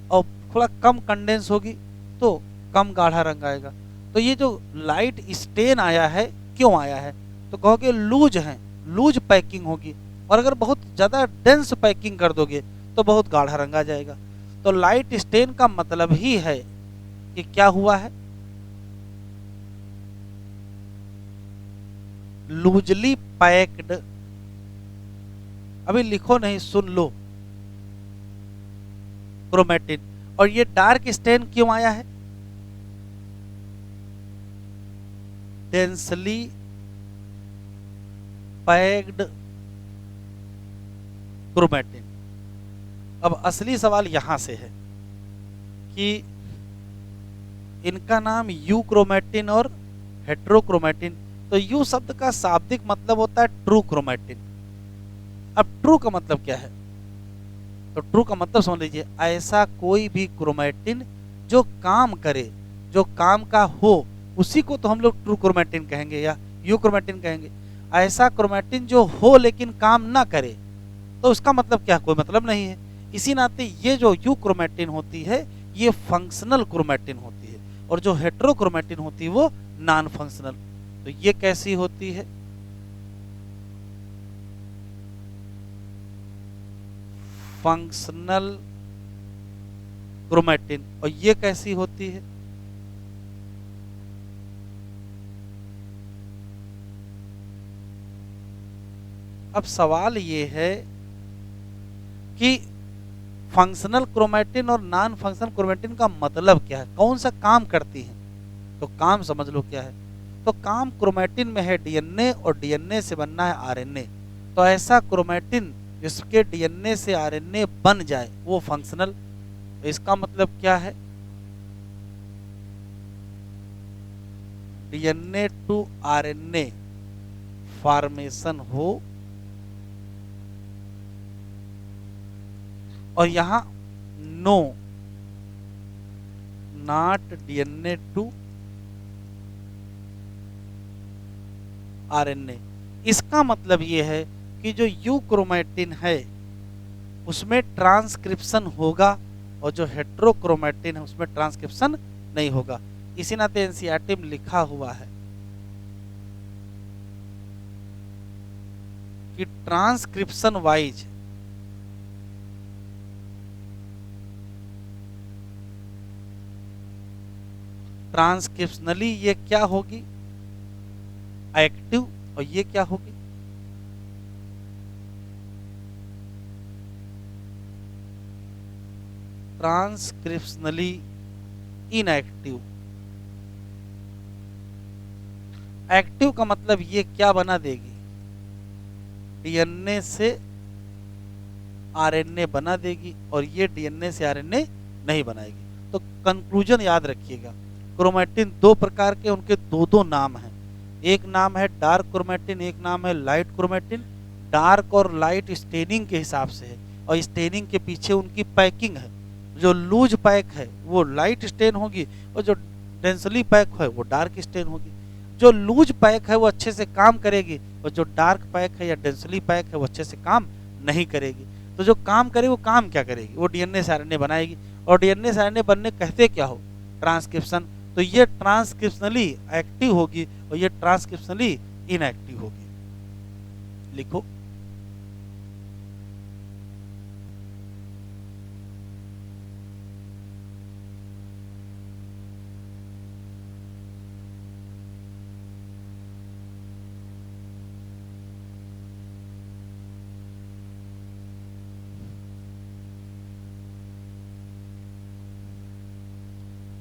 और थोड़ा कम कंडेंस होगी तो कम गाढ़ा रंग आएगा। तो ये जो लाइट स्टेन आया है क्यों आया है? तो कहोगे लूज है, लूज पैकिंग होगी, और अगर बहुत ज़्यादा डेंस पैकिंग कर दोगे तो बहुत गाढ़ा रंग आ जाएगा। तो लाइट स्टेन का मतलब ही है कि क्या हुआ है? Loosely packed. अभी लिखो नहीं, सुन लो। क्रोमैटिन। और ये डार्क स्टेन क्यों आया है? Densely packed chromatin. अब असली सवाल यहां से है कि इनका नाम यू क्रोमैटिन और हेट्रोक्रोमैटिन। तो यू शब्द का शाब्दिक मतलब होता है ट्रू क्रोमैटिन। अब ट्रू का मतलब क्या है? तो ट्रू का मतलब समझ लीजिए, ऐसा कोई भी क्रोमैटिन जो काम करे, जो काम का हो, उसी को तो हम लोग ट्रू क्रोमैटिन कहेंगे या यू क्रोमैटिन कहेंगे। ऐसा क्रोमैटिन जो हो लेकिन काम ना करे तो उसका मतलब क्या? कोई मतलब नहीं है। इसी नाते ये जो यू क्रोमैटिन होती है ये फंक्शनल क्रोमैटिन होती है, और जो हेट्रोक्रोमैटिन होती है वो नॉन फंक्शनल। तो ये कैसी होती है? Functional chromatin. और ये कैसी होती है? अब सवाल ये है कि फंक्शनल क्रोमैटिन और नॉन फंक्शनल क्रोमैटिन का मतलब क्या है, कौन सा काम करती है? तो काम समझ लो क्या है। तो काम क्रोमैटिन में है डीएनए, और डीएनए से बनना है आरएनए। तो ऐसा क्रोमैटिन जिसके डीएनए से आरएनए बन जाए वो फंक्शनल। तो इसका मतलब क्या है? डीएनए टू आरएनए फॉर्मेशन हो, और यहां no not DNA to RNA. इसका मतलब ये है कि जो यू क्रोमेटिन है उसमें ट्रांसक्रिप्शन होगा और जो हेट्रोक्रोमेटिन है उसमें ट्रांसक्रिप्शन नहीं होगा। इसी नाते एनसीईआरटी में लिखा हुआ है कि ट्रांसक्रिप्शन वाइज ट्रांसक्रिप्शनली ये क्या होगी, एक्टिव, और ये क्या होगी, ट्रांसक्रिप्शनली इनएक्टिव। एक्टिव का मतलब ये क्या बना देगी, डीएनए से आरएनए बना देगी, और ये डीएनए से आरएनए नहीं बनाएगी। तो कंक्लूजन याद रखिएगा, क्रोमेटिन दो प्रकार के, उनके दो दो नाम हैं। एक नाम है डार्क क्रोमेटिन, एक नाम है लाइट क्रोमेटिन। डार्क और लाइट स्टेनिंग के हिसाब से है, और स्टेनिंग के पीछे उनकी पैकिंग है। जो लूज पैक है वो लाइट स्टेन होगी, और जो डेंसली पैक है वो डार्क स्टेन होगी। जो लूज पैक है वो अच्छे से काम करेगी, और जो डार्क पैक है या डेंसली पैक है वो अच्छे से काम नहीं करेगी। तो जो काम करे वो काम क्या करेगी, वो डीएनए से आरएनए बनाएगी, और डीएनए से आरएनए बनने कहते क्या हो, ट्रांसक्रिप्शन। तो ये ट्रांसक्रिप्शनली एक्टिव होगी और ये ट्रांसक्रिप्शनली इनएक्टिव होगी। लिखो,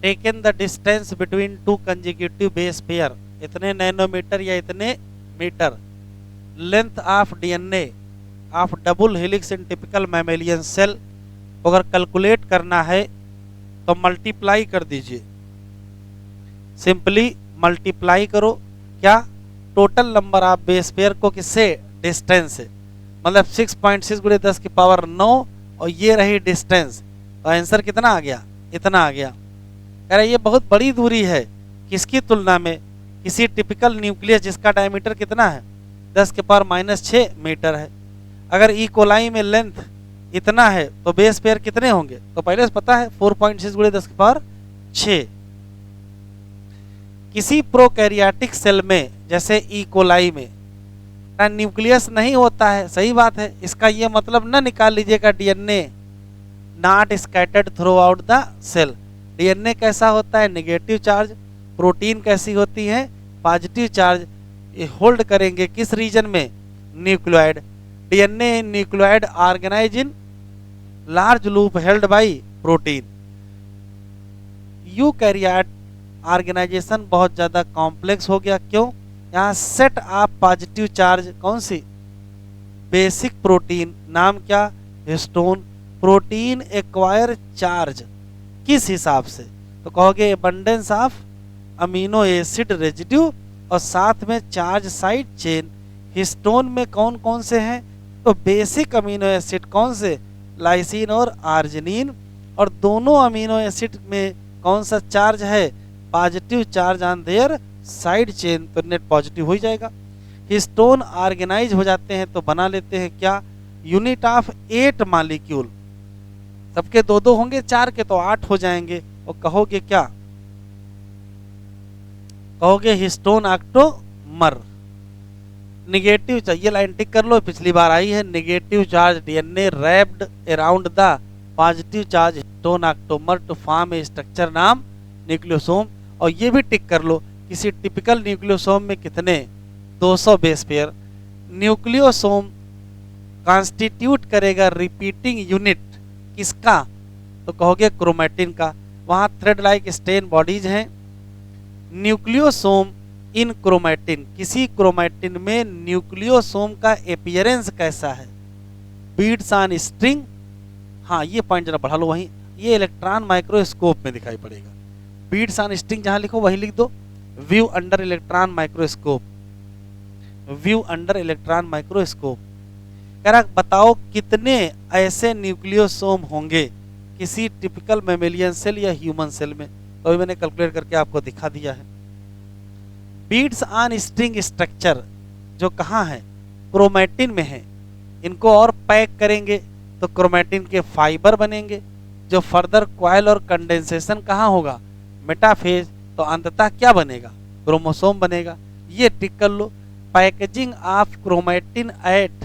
taken the distance between two consecutive base pair, इतने नैनोमीटर या इतने metre. Length of DNA of double helix in typical mammalian cell, अगर कैलकुलेट करना है तो मल्टीप्लाई कर दीजिए, सिंपली मल्टीप्लाई करो। क्या, total number of base pair को किससे, डिस्टेंस से, मतलब 6.6 गुणे 10 की पावर 9, और ये रही डिस्टेंस। तो आंसर कितना आ गया, इतना आ गया। कह रहे ये बहुत बड़ी दूरी है, किसकी तुलना में, किसी टिपिकल न्यूक्लियस जिसका डायमीटर कितना है, 10 के पावर -6 मीटर है। अगर ई कोलाई में लेंथ इतना है तो बेस पेयर कितने होंगे, तो पहले से पता है 4.6 गुणे 10 की पावर 6। किसी प्रोकैरियोटिक सेल में जैसे ई कोलाई में न्यूक्लियस नहीं होता है, सही बात है। इसका ये मतलब न निकाल लीजिएगा DNA not scattered throughout the cell. DNA कैसा होता है, नेगेटिव चार्ज। प्रोटीन कैसी होती है, पॉजिटिव चार्ज। ये होल्ड करेंगे किस रीजन में, nucleoid. DNA nucleoid organise in large loop held by protein. Eukaryote organisation बहुत ज्यादा कॉम्प्लेक्स हो गया, क्यों, यहाँ सेट ऑफ पॉजिटिव चार्ज, कौन सी, बेसिक प्रोटीन, नाम क्या, हिस्टोन। प्रोटीन एक्वायर चार्ज किस हिसाब से, तो कहोगे abundance of amino acid residue और साथ में चार्ज साइड चेन। हिस्टोन में कौन कौन से हैं, तो बेसिक अमीनो एसिड कौन से, लाइसिन और आर्जिनिन। और दोनों अमीनो एसिड में कौन सा चार्ज है, positive charge on their side chain, तो नेट पॉजिटिव हो जाएगा। हिस्टोन ऑर्गेनाइज हो जाते हैं तो बना लेते हैं क्या, यूनिट ऑफ 8 मॉलिक्यूल। सबके दो दो होंगे, 4 के तो 8 हो जाएंगे। और कहोगे क्या, कहोगे हिस्टोन ऑक्टोमर। निगेटिव चाहिए, लाइन टिक कर लो, पिछली बार आई है। Negative charge DNA wrapped around the positive charge histone octamer to form a structure नाम न्यूक्लियोसोम। और ये भी टिक कर लो, किसी टिपिकल न्यूक्लियोसोम में कितने, 200 बेस पेयर। न्यूक्लियोसोम कॉन्स्टिट्यूट करेगा रिपीटिंग यूनिट किसका, तो कहोगे क्रोमेटिन का। वहां थ्रेड लाइक स्टेन बॉडीज हैं। न्यूक्लियोसोम इन क्रोमेटिन, किसी क्रोमेटिन में न्यूक्लियोसोम का एपियरेंस कैसा है, बीड्स ऑन स्ट्रिंग। हाँ ये पॉइंट जरा बढ़ा लो, वहीं ये इलेक्ट्रॉन माइक्रोस्कोप में दिखाई पड़ेगा। बीड्स ऑन स्ट्रिंग जहां लिखो वहीं लिख दो, view under electron microscope, view under electron microscope. कह रहा बताओ कितने ऐसे न्यूक्लियोसोम होंगे किसी टिपिकल मेमेलियन सेल या ह्यूमन सेल में। तो अभी मैंने कैलकुलेट करके आपको दिखा दिया है। बीड्स ऑन स्ट्रिंग स्ट्रक्चर जो कहाँ है, क्रोमेटिन में है। इनको और पैक करेंगे तो क्रोमेटिन के फाइबर बनेंगे, जो फर्दर कॉइल और कंडेंसेशन कहाँ होगा, मेटाफेज। तो अंततः क्या बनेगा, क्रोमोसोम बनेगा। ये टिक कर लो। Packaging of chromatin at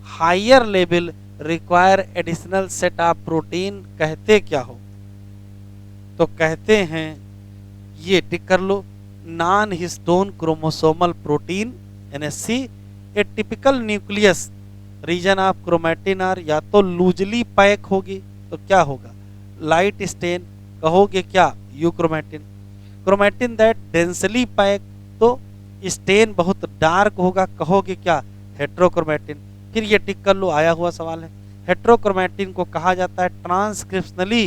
higher level require additional set of protein कहते क्या हो, तो कहते हैं, ये टिक कर लो, non histone chromosomal protein NSC. A typical nucleus region of chromatin are या तो लूजली पैक होगी तो क्या होगा, लाइट स्टेन, कहोगे क्या, euchromatin. Chromatin that densely pack तो स्टेन बहुत डार्क होगा, कहोगे क्या, हेट्रोक्रोमेटिन। फिर ये टिक कर लो, आया हुआ सवाल है। हेट्रोक्रोमेटिन को कहा जाता है ट्रांसक्रिप्शनली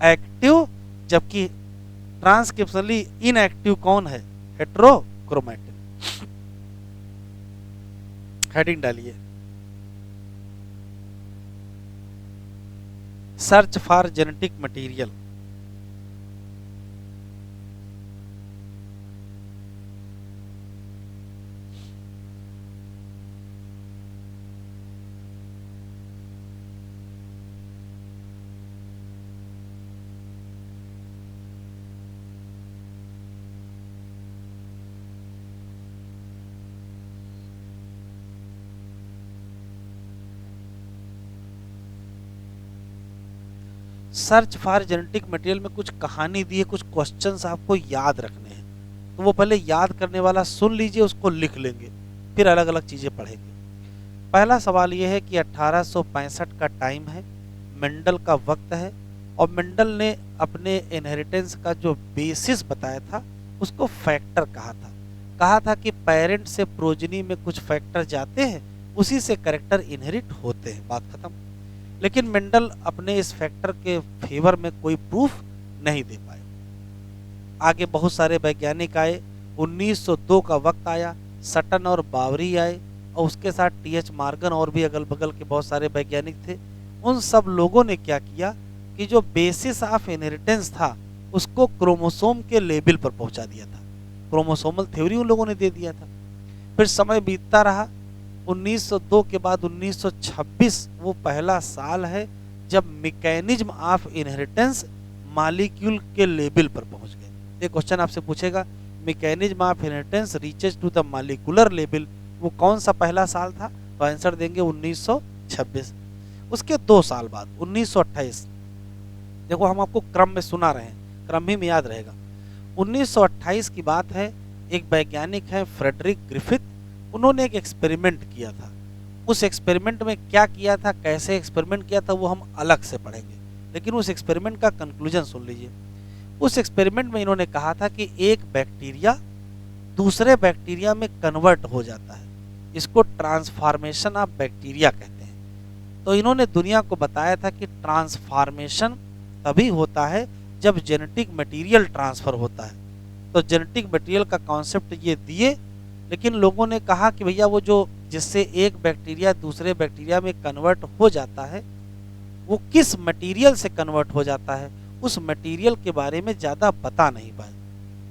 एक्टिव, जबकि ट्रांसक्रिप्शनली इनएक्टिव कौन है, हेट्रोक्रोमेटिन। हेडिंग डालिए, search for genetic material. Search for genetic material में कुछ कहानी दी है, कुछ क्वेश्चंस आपको याद रखने हैं, तो वो पहले याद करने वाला सुन लीजिए, उसको लिख लेंगे, फिर अलग अलग चीजें पढ़ेंगे। पहला सवाल ये है कि 1865 का टाइम है, मेंडल का वक्त है, और मेंडल ने अपने इनहेरिटेंस का जो बेसिस बताया था उसको फैक्टर कहा था कि पेरेंट से प्रोजनी में कुछ फैक्टर जाते हैं, उसी से कैरेक्टर इनहेरिट होते हैं, बात खत्म। लेकिन मेंडल अपने इस फैक्टर के फेवर में कोई प्रूफ नहीं दे पाए। आगे बहुत सारे वैज्ञानिक आए, 1902 का वक्त आया, सटन और बावरी आए, और उसके साथ टीएच मॉर्गन और भी अगल बगल के बहुत सारे वैज्ञानिक थे। उन सब लोगों ने क्या किया कि जो बेसिस ऑफ इनहेरिटेंस था उसको क्रोमोसोम के लेवल पर पहुंचा दिया था, क्रोमोसोमल थ्योरी उन लोगों ने दे दिया था। फिर समय बीतता रहा, 1902 के बाद 1926 वो पहला साल है जब मैकेनिज्म ऑफ इनहेरिटेंस मॉलिक्यूल के लेवल पर पहुंच गए। ये क्वेश्चन आपसे पूछेगा, mechanism of inheritance reaches to the molecular level, वो कौन सा पहला साल था, तो आंसर देंगे 1926। उसके 2 साल बाद 1928, देखो हम आपको क्रम में सुना रहे हैं, क्रम ही में याद रहेगा। 1928 की बात है, एक वैज्ञानिक है फ्रेडरिक ग्रिफिथ, उन्होंने एक एक्सपेरिमेंट किया था। उस एक्सपेरिमेंट में क्या किया था, कैसे एक्सपेरिमेंट किया था, वो हम अलग से पढ़ेंगे, लेकिन उस एक्सपेरिमेंट का कंक्लूजन सुन लीजिए। उस एक्सपेरिमेंट में इन्होंने कहा था कि एक बैक्टीरिया दूसरे बैक्टीरिया में कन्वर्ट हो जाता है, इसको ट्रांसफॉर्मेशन ऑफ बैक्टीरिया कहते हैं। तो इन्होंने दुनिया को बताया था कि ट्रांसफॉर्मेशन तभी होता है जब जेनेटिक मटेरियल ट्रांसफर होता है। तो जेनेटिक मटेरियल का कॉन्सेप्ट ये दिए, लेकिन लोगों ने कहा कि भैया वो जो जिससे एक बैक्टीरिया दूसरे बैक्टीरिया में कन्वर्ट हो जाता है वो किस मटेरियल से कन्वर्ट हो जाता है, उस मटेरियल के बारे में ज़्यादा बता नहीं पाए।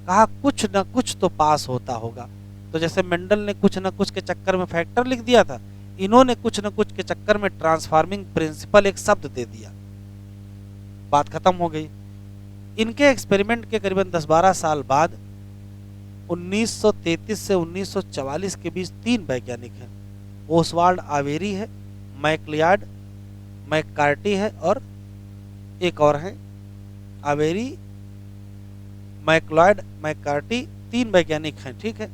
कहा कुछ न कुछ तो पास होता होगा। तो जैसे मेंडल ने कुछ न कुछ के चक्कर में फैक्टर लिख दिया था, इन्होंने कुछ न कुछ के चक्कर में ट्रांसफार्मिंग प्रिंसिपल एक शब्द दे दिया, बात खत्म हो गई। इनके एक्सपेरिमेंट के करीबन 10-12 साल बाद 1933 से 1944 के बीच 3 वैज्ञानिक हैं, ओसवाल्ड आवेरी है, मैकलियाड मैककार्टी है, और एक और हैं आवेरी मैकलॉयड मैककार्टी, 3 वैज्ञानिक हैं, ठीक है।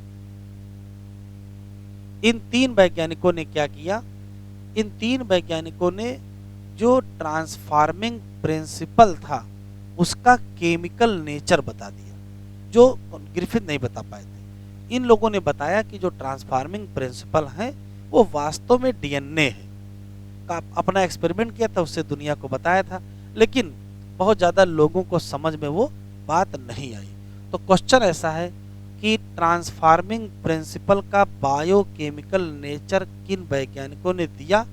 इन 3 वैज्ञानिकों ने क्या किया, इन 3 वैज्ञानिकों ने जो ट्रांसफार्मिंग प्रिंसिपल था उसका केमिकल नेचर बता दिया, जो ग्रिफिथ नहीं बता पाए थे। इन लोगों ने बताया कि जो ट्रांसफार्मिंग प्रिंसिपल है वो वास्तव में डीएनए है। का अपना एक्सपेरिमेंट किया था, उससे दुनिया को बताया था, लेकिन बहुत ज़्यादा लोगों को समझ में वो बात नहीं आई। तो क्वेश्चन ऐसा है कि ट्रांसफार्मिंग प्रिंसिपल का बायोकेमिकल नेचर किन वैज्ञानिकों ने दिया?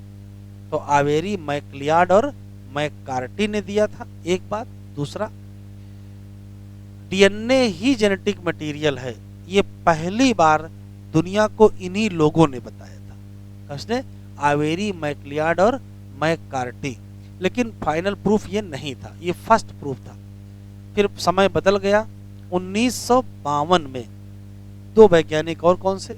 तो आवेरी, मैक्लियाड और मैककार्टी ने दिया था, एक बात। दूसरा, डीएनए ही जेनेटिक मटेरियल है, ये पहली बार दुनिया को इन्हीं लोगों ने बताया था। किसने? आवेरी, मैक्लियाड और मैककार्टी। लेकिन फाइनल प्रूफ ये नहीं था, ये फर्स्ट प्रूफ था। फिर समय बदल गया 1952 में। दो वैज्ञानिक और कौन से?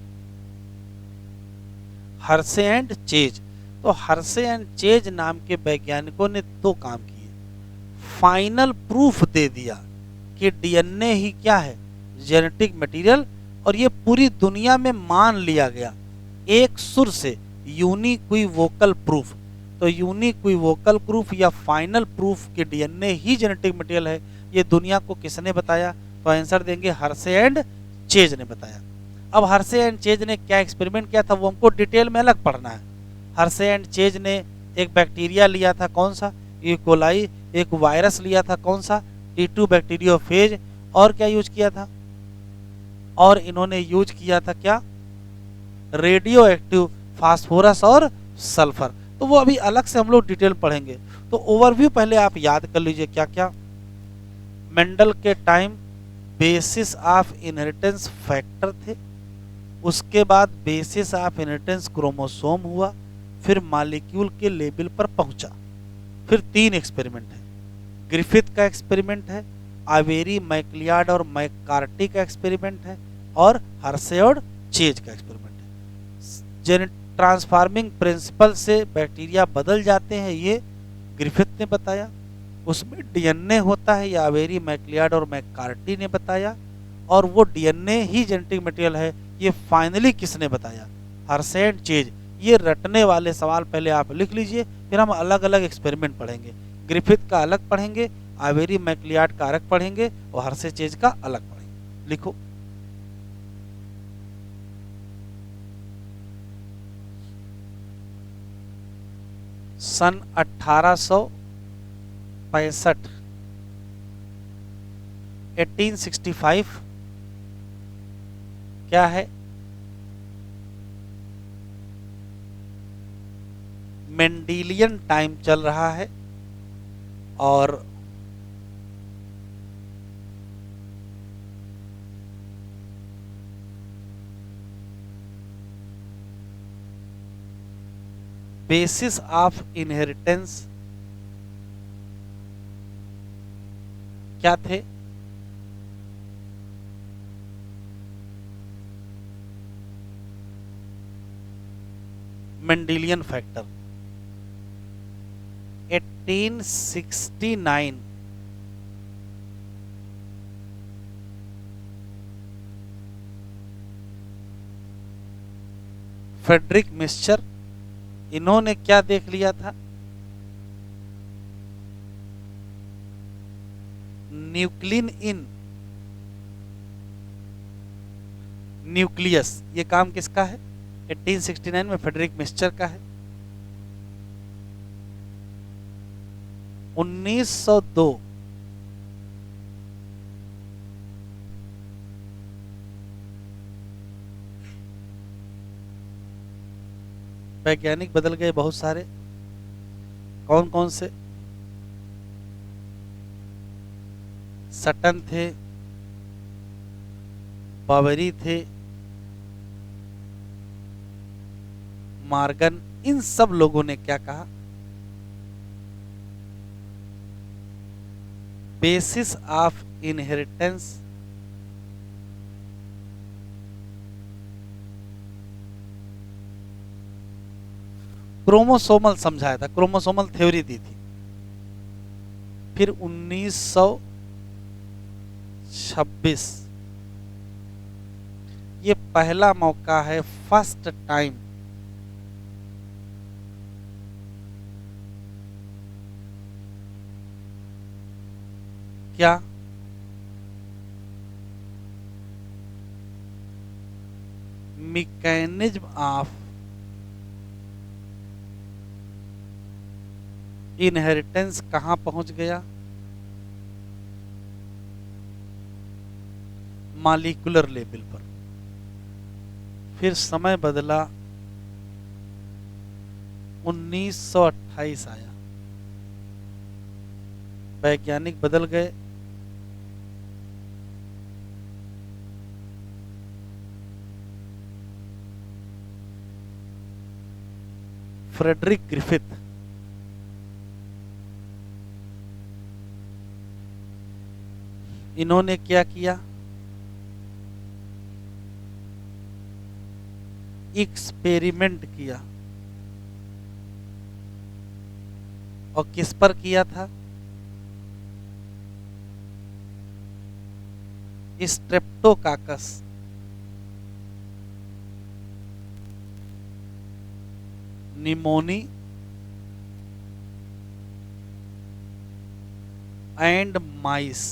Hershey and chase. तो हर्शे एंड चेज नाम के वैज्ञानिकों ने दो काम किए। फाइनल प्रूफ दे दिया कि डीएनए ही क्या है? Genetic material. और ये पूरी दुनिया में मान लिया गया एक सुर से, यूनिक्विवोकल प्रूफ। तो यूनिक्विवोकल प्रूफ या फाइनल प्रूफ कि डीएनए ही जेनेटिक मटेरियल है, ये दुनिया को किसने बताया? तो आंसर देंगे हर्शे एंड चेज ने बताया। अब हर्शे एंड चेज ने क्या एक्सपेरिमेंट किया था वो हमको डिटेल में अलग पढ़ना है। हर्शे एंड चेज ने एक बैक्टीरिया लिया था, कौन सा? इकोलाई। एक वायरस लिया था, कौन सा? T2 bacteriophage. और क्या यूज किया था? और इन्होंने यूज किया था क्या? रेडियो एक्टिव फास्फोरस और सल्फर। तो वो अभी अलग से हम लोग डिटेल पढ़ेंगे। तो ओवरव्यू पहले आप याद कर लीजिए क्या क्या। मेंडल के time basis of inheritance factor थे, उसके बाद बेसिस ऑफ इनहेरिटेंस क्रोमोसोम हुआ, फिर मॉलिक्यूल के लेवल पर पहुंचा। फिर तीन एक्सपेरिमेंट है। ग्रिफिथ का एक्सपेरिमेंट है, आवेरी, मैक्लियाड और मैककार्टी का एक्सपेरिमेंट है, और हर्शे और चेज का एक्सपेरिमेंट है। ट्रांसफार्मिंग प्रिंसिपल से बैक्टीरिया बदल जाते हैं, ये ग्रिफिथ ने बताया। उसमें डीएनए होता है, या आवेरी, मैक्लियाड और मैककार्टी ने बताया। और वो डीएनए ही जेनेटिक मटेरियल है, ये फाइनली किसने बताया? Hershey and chase. ये रटने वाले सवाल पहले आप लिख लीजिए, फिर हम अलग अलग एक्सपेरिमेंट पढ़ेंगे। ग्रिफिथ का अलग पढ़ेंगे, आवेरी मैक्लियाड का अलग पढ़ेंगे, और हर्शे चेज का अलग पढ़ेंगे। लिखो। सन 1865 1865 क्या है? मेंडेलियन टाइम चल रहा है। और बेसिस ऑफ इनहेरिटेंस क्या थे? Mendelian factor. 1869 फ्रेडरिक मिस्चर, इन्होंने क्या देख लिया था? न्यूक्लिन इन न्यूक्लियस। ये काम किसका है? 1869 में फ्रेडरिक मिस्चर का है। 1902 वैज्ञानिक बदल गए बहुत सारे। कौन कौन से? सटन थे, पावेरी थे, मार्गन। इन सब लोगों ने क्या कहा? बेसिस ऑफ इनहेरिटेंस क्रोमोसोमल समझाया था, क्रोमोसोमल थ्योरी दी थी। फिर 1926 ये पहला मौका है, फर्स्ट टाइम क्या? मैकेनिज्म ऑफ इनहेरिटेंस कहां पहुंच गया? मॉलिक्यूलर लेवल पर। फिर समय बदला, 1928 आया, वैज्ञानिक बदल गए, फ्रेडरिक ग्रिफिथ, इन्होंने क्या किया, एक्सपेरिमेंट किया। और किस पर किया था, स्ट्रेप्टोकाकस, निमोनी एंड माइस।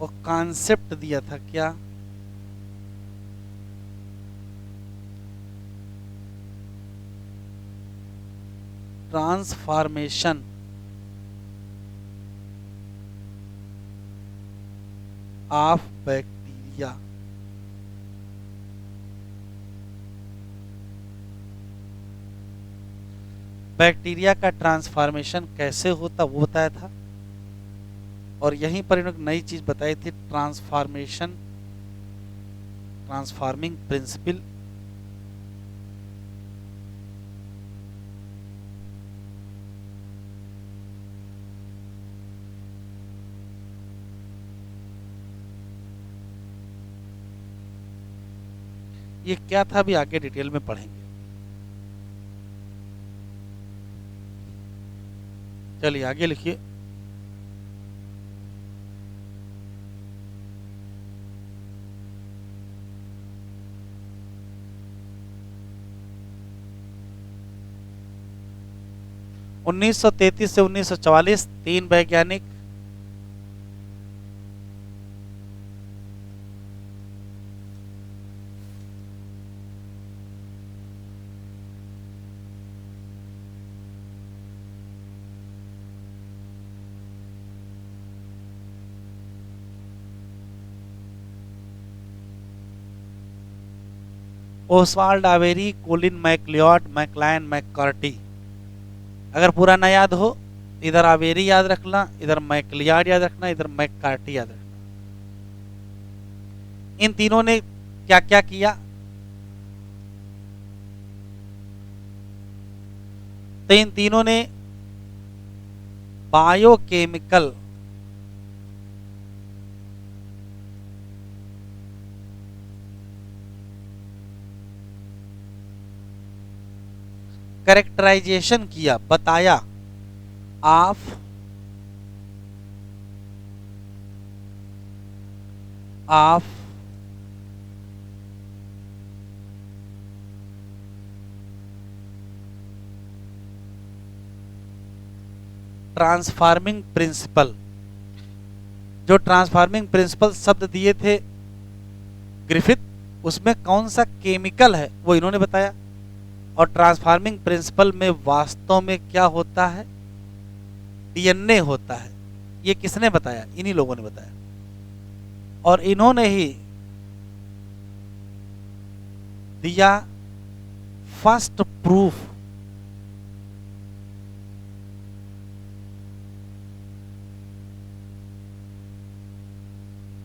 और कॉन्सेप्ट दिया था क्या, ट्रांसफॉर्मेशन ऑफ बैक्टीरिया। बैक्टीरिया का ट्रांसफॉर्मेशन कैसे होता वो बताया था। और यहीं पर इन्होंने नई चीज बताई थी, ट्रांसफॉर्मेशन, ट्रांसफॉर्मिंग प्रिंसिपल। ये क्या था अभी आगे डिटेल में पढ़ेंगे। चलिए आगे लिखिए। उन्नीस सौ 33 से 1944 तीन वैज्ञानिक, ओसवाल्ड आवेरी, कोलिन मैकलियोड, मैकलाइन मैककार्टी। अगर पूरा ना याद हो, इधर आवेरी याद रखना, इधर मैकलियाड याद रखना, इधर मैककार्टी याद रखना। इन तीनों ने क्या क्या किया, तो इन तीनों ने बायोकेमिकल कैरेक्टराइजेशन किया, बताया, ऑफ ट्रांसफार्मिंग प्रिंसिपल। जो ट्रांसफार्मिंग प्रिंसिपल शब्द दिए थे ग्रिफिथ, उसमें कौन सा केमिकल है वो इन्होंने बताया। और ट्रांसफार्मिंग प्रिंसिपल में वास्तव में क्या होता है, डीएनए होता है। ये किसने बताया, इन्हीं लोगों ने बताया। और इन्होंने ही दिया first proof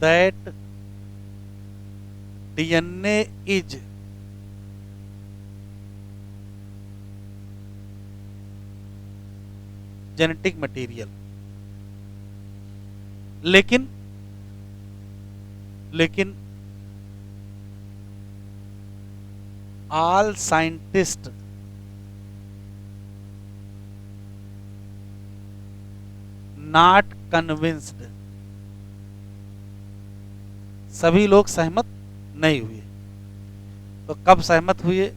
that DNA is genetic material. लेकिन ऑल साइंटिस्ट नॉट कन्विंस्ड, सभी लोग सहमत नहीं हुए। तो कब सहमत हुए,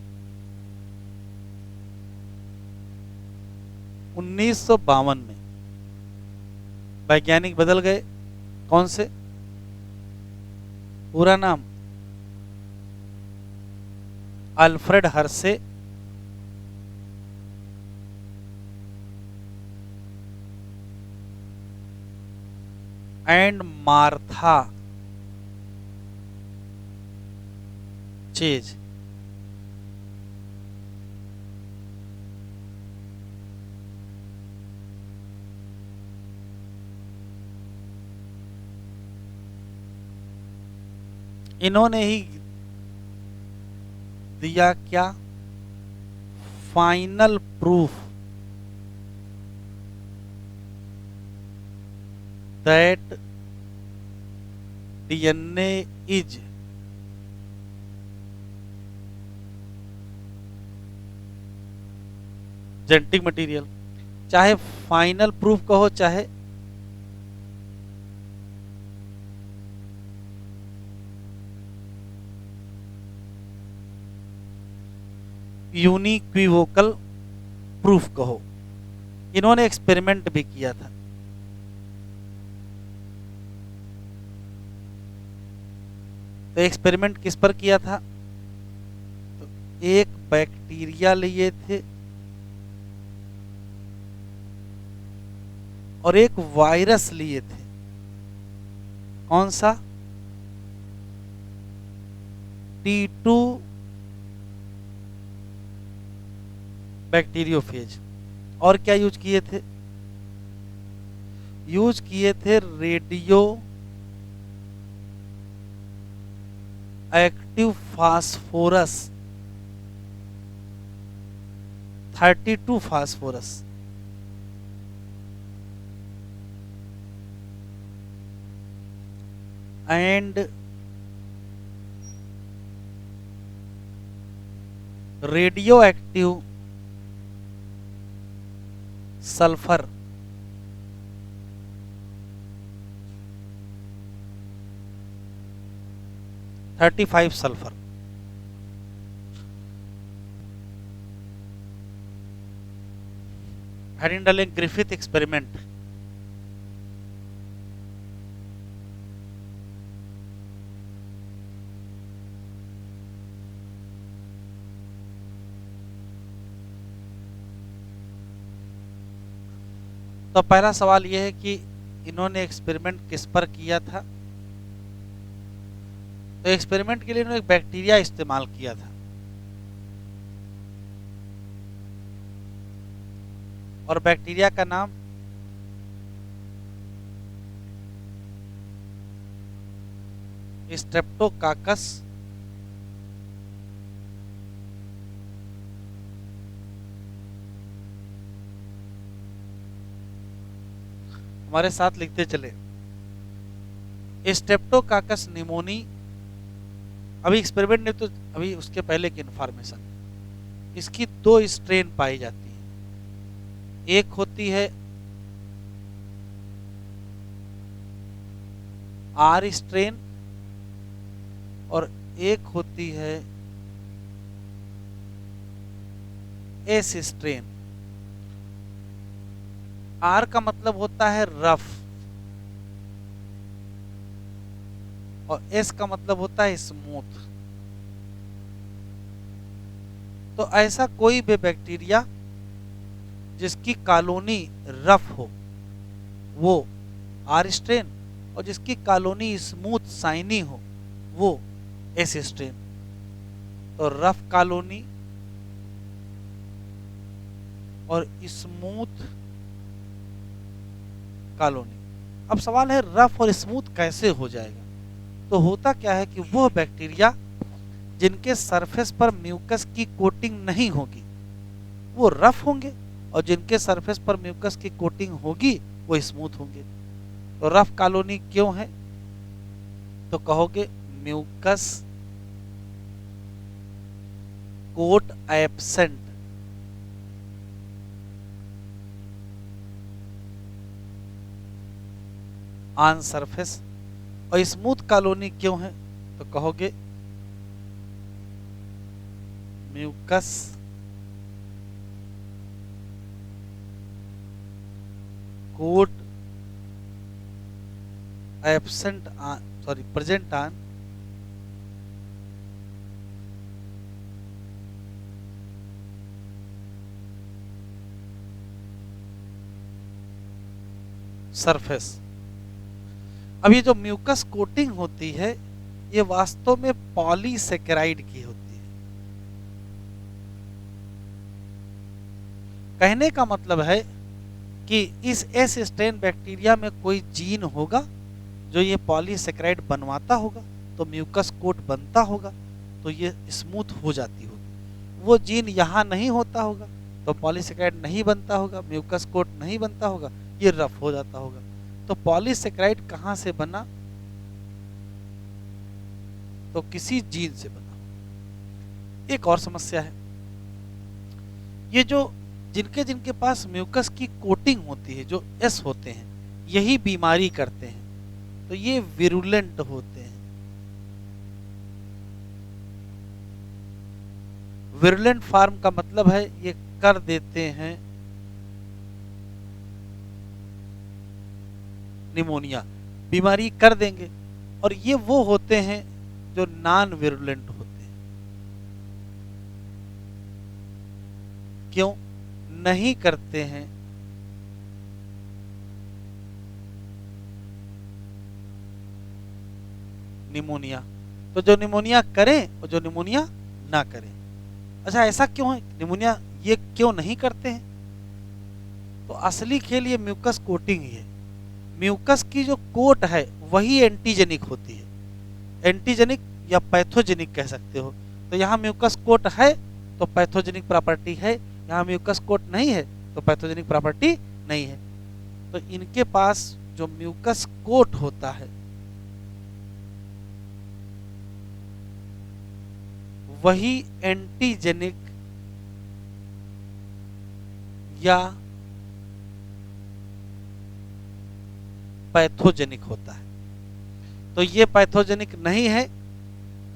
1952 में। वैज्ञानिक बदल गए, कौन से, पूरा नाम Alfred Hershey, and Martha chase. इन्होंने ही दिया क्या, final proof that DNA is genetic material. चाहे फाइनल प्रूफ कहो चाहे यूनिक्विवोकल प्रूफ कहो, इन्होंने एक्सपेरिमेंट भी किया था। तो एक्सपेरिमेंट किस पर किया था, तो एक बैक्टीरिया लिए थे और एक वायरस लिए थे। कौन सा, T2 बैक्टीरियोफेज। और क्या यूज किए थे, यूज किए थे radio active phosphorus, 32 phosphorus. And radio active sulphur, 35 sulphur. Heading डालें ग्रिफिथ एक्सपेरिमेंट। तो पहला सवाल यह है कि इन्होंने एक्सपेरिमेंट किस पर किया था। तो एक्सपेरिमेंट के लिए इन्होंने एक बैक्टीरिया इस्तेमाल किया था और बैक्टीरिया का नाम स्ट्रेप्टोकाकस हमारे साथ लिखते चले, स्ट्रेप्टोकाकस निमोनी। अभी एक्सपेरिमेंट ने तो अभी उसके पहले की इंफॉर्मेशन, इसकी 2 स्ट्रेन पाई जाती है। एक होती है आर स्ट्रेन और एक होती है एस स्ट्रेन। आर का मतलब होता है रफ और एस का मतलब होता है स्मूथ। तो ऐसा कोई भी बैक्टीरिया जिसकी कॉलोनी रफ हो वो आर स्ट्रेन, और जिसकी कॉलोनी स्मूथ शाइनी हो वो एस स्ट्रेन। तो रफ कॉलोनी और स्मूथ कॉलोनी। अब सवाल है रफ और स्मूथ कैसे हो जाएगा। तो होता क्या है कि वह बैक्टीरिया जिनके सरफेस पर म्यूकस की कोटिंग नहीं होगी वो रफ होंगे, और जिनके सरफेस पर म्यूकस की कोटिंग होगी वो स्मूथ होंगे। तो रफ कॉलोनी क्यों है, तो कहोगे mucus coat absent. On surface. और स्मूथ कॉलोनी क्यों है, तो कहोगे mucus coat absent on, sorry present on surface. अब ये जो म्यूकस कोटिंग होती है ये वास्तव में पॉलीसेकेराइड की होती है। कहने का मतलब है कि इस एस स्ट्रेन बैक्टीरिया में कोई जीन होगा जो ये पॉलीसेकेराइड बनवाता होगा, तो म्यूकस कोट बनता होगा, तो ये स्मूथ हो जाती होगी। वो जीन यहाँ नहीं होता होगा तो पॉलीसेकेराइड नहीं बनता होगा, म्यूकस कोट नहीं बनता होगा, ये रफ हो जाता होगा। तो पॉलीसेकेराइड कहाँ से बना? तो किसी जीन से बना। एक और समस्या है, ये जो जिनके जिनके पास म्यूकस की कोटिंग होती है, जो एस होते हैं, यही बीमारी करते हैं, तो ये विरुलेंट होते हैं। विरुलेंट फार्म का मतलब है ये कर देते हैं निमोनिया, बीमारी कर देंगे। और ये वो होते हैं जो नॉन विरुलेंट होते हैं। क्यों नहीं करते हैं? निमोनिया, तो जो निमोनिया करें और जो निमोनिया ना करें। अच्छा, ऐसा क्यों है? निमोनिया ये क्यों नहीं करते हैं? तो असली खेल ये म्यूकस कोटिंग ही है। म्यूकस की जो कोट है वही एंटीजेनिक होती है, एंटीजेनिक या पैथोजेनिक कह सकते हो। तो यहाँ म्यूकस कोट है तो पैथोजेनिक प्रॉपर्टी है, यहाँ म्यूकस कोट नहीं है तो पैथोजेनिक प्रॉपर्टी नहीं है। तो इनके पास जो म्यूकस कोट होता है वही एंटीजेनिक या पैथोजेनिक होता है। तो ये पैथोजेनिक नहीं है,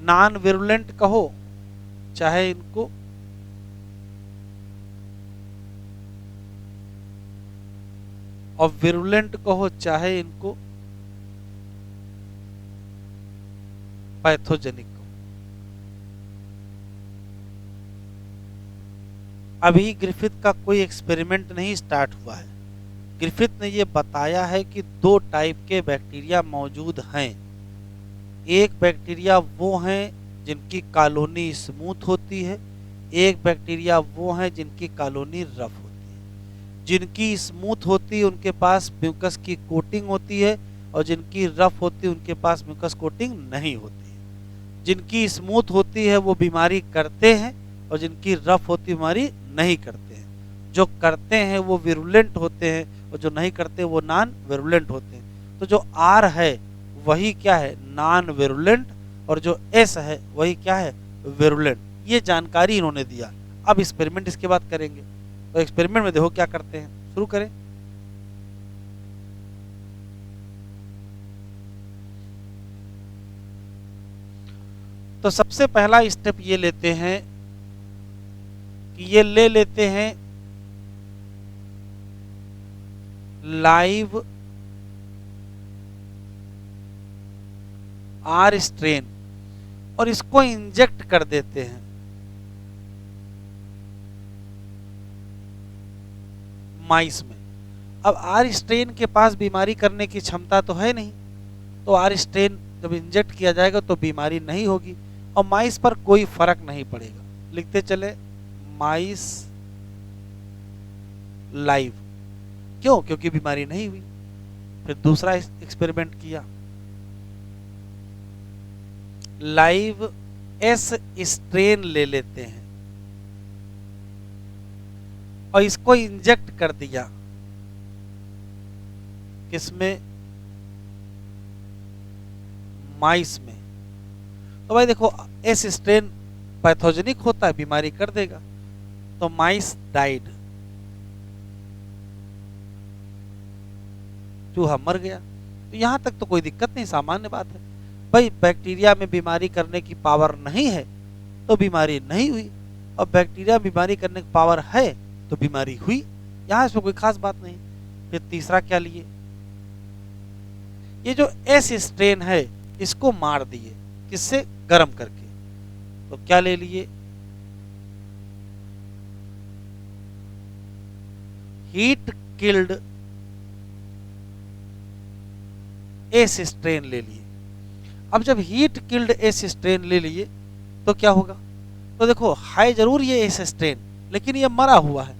नॉन विरुलेंट कहो चाहे इनको, और विरुलेंट कहो चाहे इनको पैथोजेनिक कहो। अभी ग्रिफिथ का कोई एक्सपेरिमेंट नहीं स्टार्ट हुआ है। ग्रिफिथ ने यह बताया है कि दो टाइप के बैक्टीरिया मौजूद हैं। एक बैक्टीरिया वो हैं जिनकी कॉलोनी स्मूथ होती है, एक बैक्टीरिया वो हैं जिनकी कॉलोनी रफ होती है। जिनकी स्मूथ होती है उनके पास म्यूकस की कोटिंग होती है, और जिनकी रफ होती है उनके पास म्यूकस कोटिंग नहीं होती है। जिनकी स्मूथ होती है वो बीमारी करते हैं, और जिनकी रफ होती है बीमारी नहीं करते हैं। जो करते हैं वो विरुलेंट होते हैं, और जो नहीं करते वो नॉन विरुलेंट होते हैं। तो जो आर है वही क्या है? नॉन विरुलेंट, और जो एस है वही क्या है? विरुलेंट। ये जानकारी इन्होंने दिया। अब एक्सपेरिमेंट इसके बाद करेंगे। तो एक्सपेरिमेंट में देखो क्या करते हैं, शुरू करें। तो सबसे पहला स्टेप ये लेते हैं कि ये ले लेते हैं लाइव आर स्ट्रेन और इसको इंजेक्ट कर देते हैं माइस में। अब आर स्ट्रेन के पास बीमारी करने की क्षमता तो है नहीं, तो आर स्ट्रेन जब इंजेक्ट किया जाएगा तो बीमारी नहीं होगी, और माइस पर कोई फर्क नहीं पड़ेगा। लिखते चले माइस लाइव। क्यों? क्योंकि बीमारी नहीं हुई। फिर दूसरा एक्सपेरिमेंट किया, लाइव एस स्ट्रेन ले लेते हैं और इसको इंजेक्ट कर दिया किसमें? माइस में। तो भाई देखो, एस स्ट्रेन पैथोजेनिक होता है, बीमारी कर देगा, तो माइस डाइड, चूहा मर गया। तो यहां तक तो कोई दिक्कत नहीं, सामान्य बात है। भाई बैक्टीरिया में बीमारी करने की पावर नहीं है तो बीमारी नहीं हुई, और बैक्टीरिया बीमारी करने की पावर है तो बीमारी हुई। यहां इसमें कोई खास बात नहीं। फिर तीसरा क्या लिए? ये जो एस स्ट्रेन है इसको मार दिए, किससे? गर्म करके। तो क्या ले लिए? हीट किल्ड एस स्ट्रेन ले लिए। अब जब हीट किल्ड एस स्ट्रेन ले लिए तो क्या होगा? तो देखो है जरूर ये एस स्ट्रेन, लेकिन ये मरा हुआ है।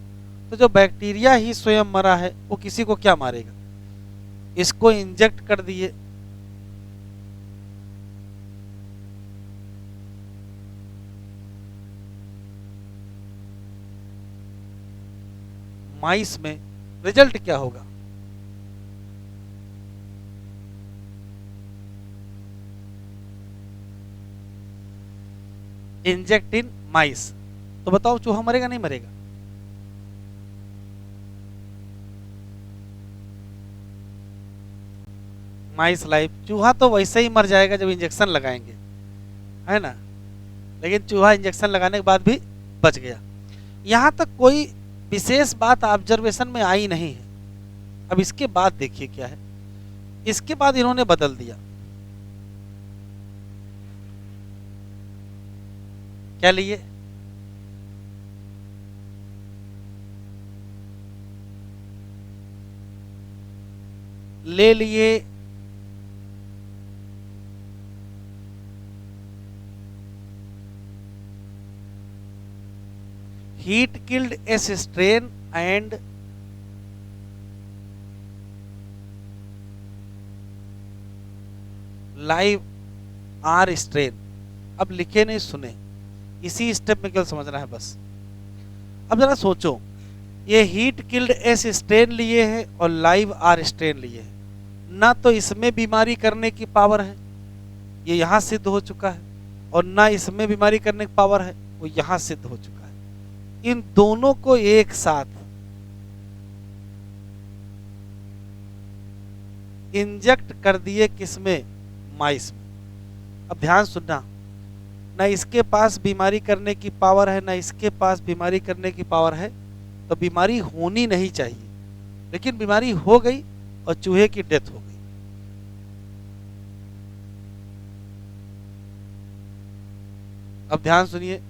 तो जो बैक्टीरिया ही स्वयं मरा है वो किसी को क्या मारेगा? इसको इंजेक्ट कर दिए, माइस में, रिजल्ट क्या होगा? इंजेक्ट इन माइस। तो बताओ चूहा मरेगा नहीं मरेगा? माइस लाइफ, चूहा तो वैसे ही मर जाएगा जब इंजेक्शन लगाएंगे, है ना। लेकिन चूहा इंजेक्शन लगाने के बाद भी बच गया। यहां तक कोई विशेष बात ऑब्जर्वेशन में आई नहीं है। अब इसके बाद देखिए क्या है, इसके बाद इन्होंने बदल दिया। क्या लिए? ले लिए heat killed S strain and live R strain। अब लिखे नहीं सुने, इसी स्टेप में केवल समझना है बस। अब जरा सोचो, ये हीट किल्ड एस स्ट्रेन लिए हैं और लाइव आर स्ट्रेन लिए हैं, ना तो इसमें बीमारी करने की पावर है, ये यहां सिद्ध हो चुका है, और ना इसमें बीमारी करने की पावर है, वो यहां सिद्ध हो चुका है। इन दोनों को एक साथ इंजेक्ट कर दिए, किसमें? माइस में। अब ध्यान सुनना, ना इसके पास बीमारी करने की पावर है, ना इसके पास बीमारी करने की पावर है, तो बीमारी होनी नहीं चाहिए, लेकिन बीमारी हो गई और चूहे की डेथ हो गई। अब ध्यान सुनिए,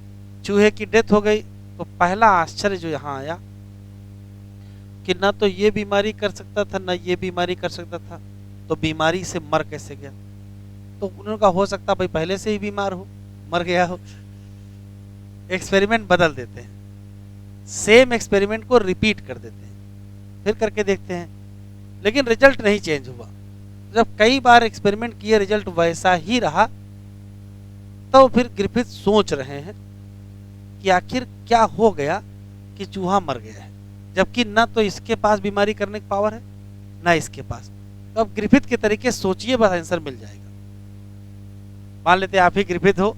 चूहे की डेथ हो गई तो पहला आश्चर्य जो यहां आया कि ना तो ये बीमारी कर सकता था, ना ये बीमारी कर सकता था, तो बीमारी से मर कैसे गया? तो उन्होंने कहा हो सकता भाई पहले से ही बीमार हो, मर गया हो। एक्सपेरिमेंट बदल देते हैं, सेम एक्सपेरिमेंट को रिपीट कर देते हैं, फिर करके देखते हैं, लेकिन रिजल्ट नहीं चेंज हुआ। जब कई बार एक्सपेरिमेंट किए रिजल्ट वैसा ही रहा, तो फिर ग्रिफिथ सोच रहे हैं कि आखिर क्या हो गया कि चूहा मर गया है, जबकि ना तो इसके पास बीमारी करने की पावर है, ना इसके पास। तो अब ग्रिफिथ के तरीके सोचिए, बस आंसर मिल जाएगा। मान लेते आप ही ग्रिफिथ हो,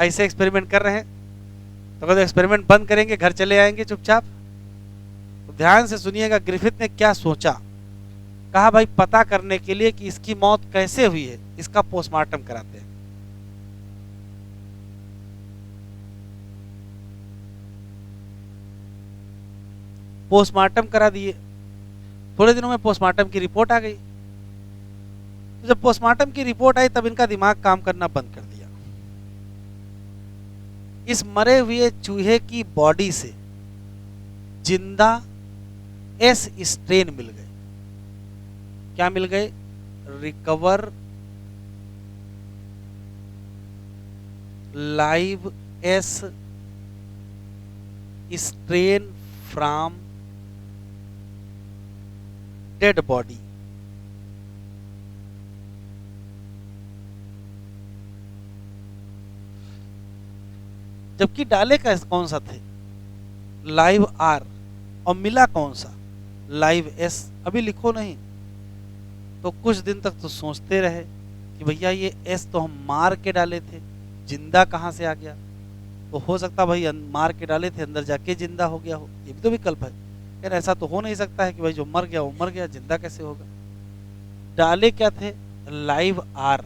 ऐसे एक्सपेरिमेंट कर रहे हैं, तो कहते एक्सपेरिमेंट बंद करेंगे, घर चले आएंगे चुपचाप। तो ध्यान से सुनिएगा ग्रिफिथ ने क्या सोचा। कहा भाई पता करने के लिए कि इसकी मौत कैसे हुई है, इसका पोस्टमार्टम कराते हैं। पोस्टमार्टम करा दिए, थोड़े दिनों में पोस्टमार्टम की रिपोर्ट आ गई। तो जब पोस्टमार्टम की रिपोर्ट आई तब इनका दिमाग काम करना बंद कर दिया। इस मरे हुए चूहे की बॉडी से जिंदा एस स्ट्रेन मिल गए। क्या मिल गए? Recover live S strain from dead body. जबकि डाले का कौन सा थे? लाइव आर, और मिला कौन सा? Live S. अभी लिखो नहीं। तो कुछ दिन तक तो सोचते रहे कि भैया ये एस तो हम मार के डाले थे, जिंदा कहां से आ गया? तो हो सकता भाई मार के डाले थे, अंदर जाके जिंदा हो गया हो, ये भी तो विकल्प है। यार ऐसा तो हो नहीं सकता है कि भाई जो मर गया वो मर गया, जिंदा कैसे होगा? डाले क्या थे? लाइव आर,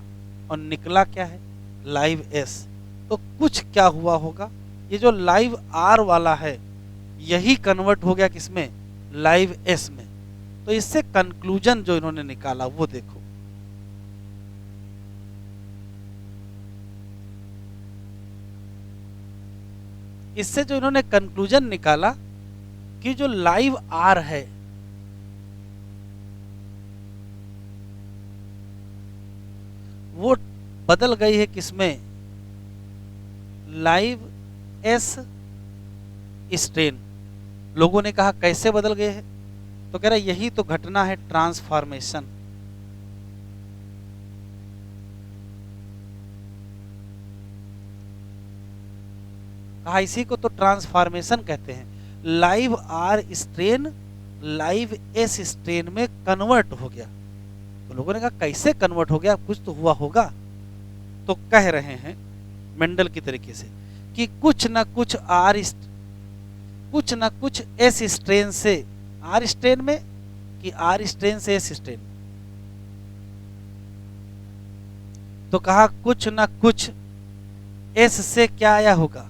और निकला क्या है? Live S. तो कुछ क्या हुआ होगा, ये जो लाइव आर वाला है यही कन्वर्ट हो गया किसमें? लाइव एस में। तो इससे कंक्लूजन जो इन्होंने निकाला वो देखो। इससे जो इन्होंने कंक्लूजन निकाला कि जो लाइव आर है वो बदल गई है किसमें, लाइव एस स्ट्रेन। लोगों ने कहा कैसे बदल गए हैं, तो कह रहा यही तो घटना है ट्रांसफॉर्मेशन। कहा इसी को तो ट्रांसफॉर्मेशन कहते हैं। Live R strain live S strain में कन्वर्ट हो गया। तो लोगों ने कहा कैसे कन्वर्ट हो गया, कुछ तो हुआ होगा। तो कह रहे हैं मेंडल की तरीके से कि कुछ ना कुछ कुछ ना कुछ एस स्ट्रेन से आर स्ट्रेन में, कि आर स्ट्रेन से एस स्ट्रेन में। तो कहा कुछ ना कुछ एस से क्या आया होगा,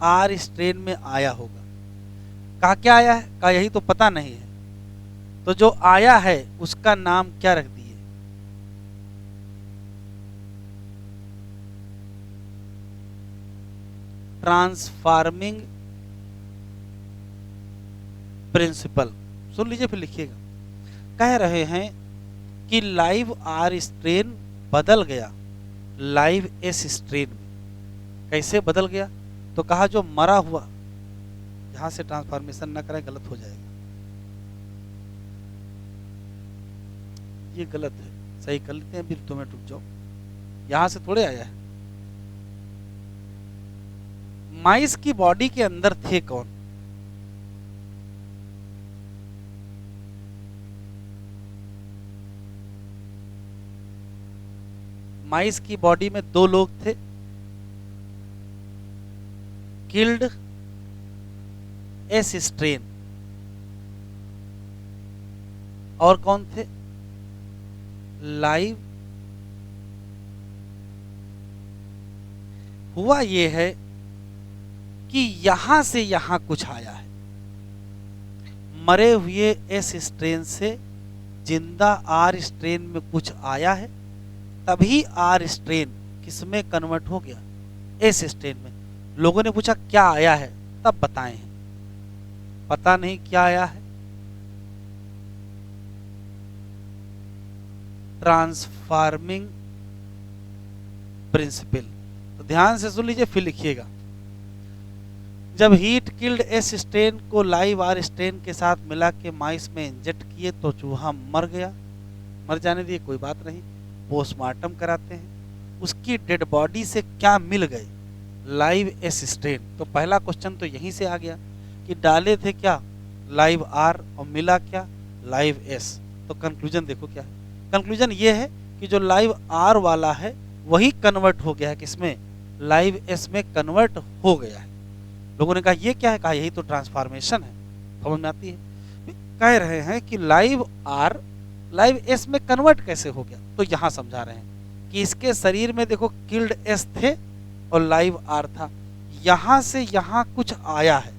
आर स्ट्रेन में आया होगा। कहा क्या आया है, कहा यही तो पता नहीं है। तो जो आया है उसका नाम क्या रख दिए, ट्रांसफार्मिंग प्रिंसिपल। सुन लीजिए फिर लिखिएगा। कह रहे हैं कि लाइव आर स्ट्रेन बदल गया लाइव एस स्ट्रेन में। कैसे बदल गया, तो कहा जो मरा हुआ, यहां से ट्रांसफॉर्मेशन ना करें गलत हो जाएगा, ये गलत है, सही कर लेते हैं फिर तुम्हें टूट जाओ। यहां से थोड़े आया है। माइस की बॉडी के अंदर थे कौन, माइस की बॉडी में दो लोग थे, किल्ड एस स्ट्रेन, और कौन थे, लाइव। हुआ ये है कि यहां से यहां कुछ आया है, मरे हुए एस स्ट्रेन से जिंदा आर स्ट्रेन में कुछ आया है, तभी आर स्ट्रेन किसमें कन्वर्ट हो गया, एस स्ट्रेन में। लोगों ने पूछा क्या आया है, तब बताए हैं, पता नहीं क्या आया है, ट्रांसफार्मिंग प्रिंसिपल। तो ध्यान से सुन लीजिए फिर लिखिएगा। जब हीट किल्ड एस स्ट्रेन को लाइव आर स्ट्रेन के साथ मिला के माइस में इंजेक्ट किए तो चूहा मर गया। मर जाने दिए, कोई बात नहीं, पोस्टमार्टम कराते हैं। उसकी डेड बॉडी से क्या मिल गए, लाइव एस स्ट्रेन। तो पहला क्वेश्चन तो यहीं से आ गया कि डाले थे क्या, लाइव आर, और मिला क्या, लाइव एस। तो कंक्लूजन देखो क्या है, कंक्लूजन ये है कि जो लाइव आर वाला है वही कन्वर्ट हो गया है किसमें, लाइव एस में कन्वर्ट हो गया है। लोगों ने कहा ये क्या है, कहा यही तो ट्रांसफॉर्मेशन है। समझ में आती है। कह रहे हैं कि लाइव आर लाइव एस में कन्वर्ट कैसे हो गया, तो यहां समझा रहे हैं कि इसके शरीर में देखो किल्ड एस थे और लाइव आर था, यहां से यहां कुछ आया है।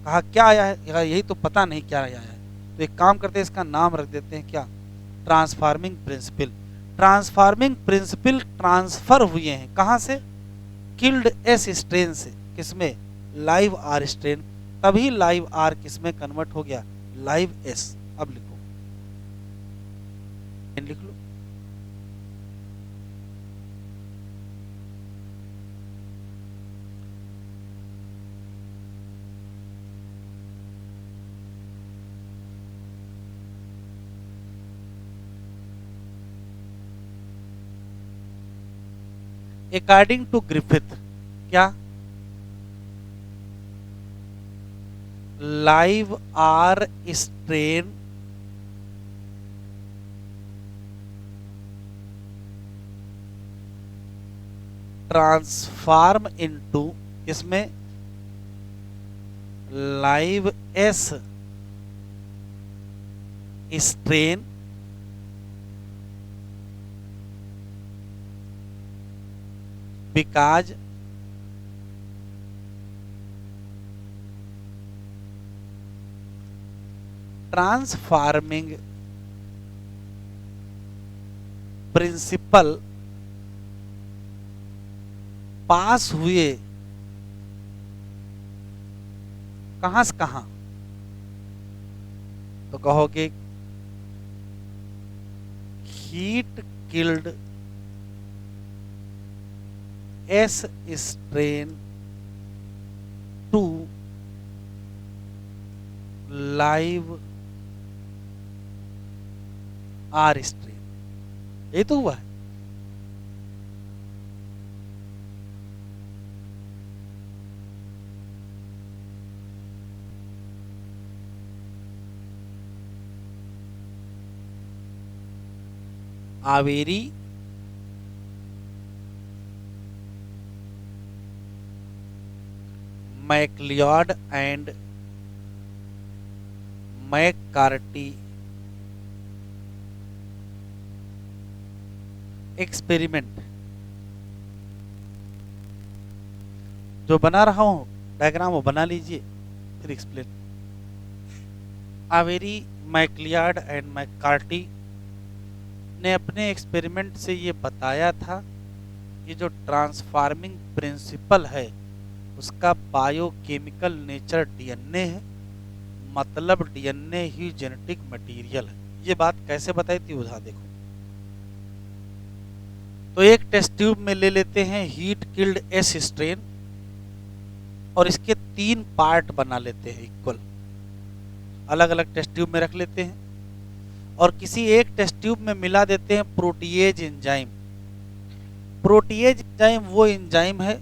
कहा क्या आया है, कहा यही तो पता नहीं क्या आया है। तो एक काम करते हैं, इसका नाम रख देते हैं क्या, transforming principle. Transforming principle transfer हुए हैं कहां से, किल्ड एस स्ट्रेन से, किसमें, लाइव आर स्ट्रेन, तभी लाइव आर किसमें कन्वर्ट हो गया, लाइव एस। अब लिखो, लिख लो। अकॉर्डिंग टू ग्रिफिथ, क्या, live R strain transform into, इसमें live S strain because transforming principle pass हुए कहां से कहां, तो कहोगे heat killed S strain to live R strain, यही तो हुआ है। आवेरी मैक्लियोड एंड मैककार्टी एक्सपेरिमेंट, जो बना रहा हूं डायग्राम वो बना लीजिए फिर एक्सप्लेन। आवेरी, मैक्लियार्ड एंड मैककार्टी ने अपने एक्सपेरिमेंट से ये बताया था कि जो ट्रांसफार्मिंग प्रिंसिपल है उसका बायोकेमिकल नेचर डीएनए है, मतलब डीएनए ही जेनेटिक मटेरियल है। ये बात कैसे बताई थी उधर देखो। तो एक टेस्ट ट्यूब में ले लेते हैं हीट किल्ड एस स्ट्रेन और इसके 3 पार्ट बना लेते हैं इक्वल, अलग अलग टेस्ट ट्यूब में रख लेते हैं और किसी एक टेस्ट ट्यूब में मिला देते हैं प्रोटीएज एंजाइम। प्रोटीएज एंजाइम वो एंजाइम है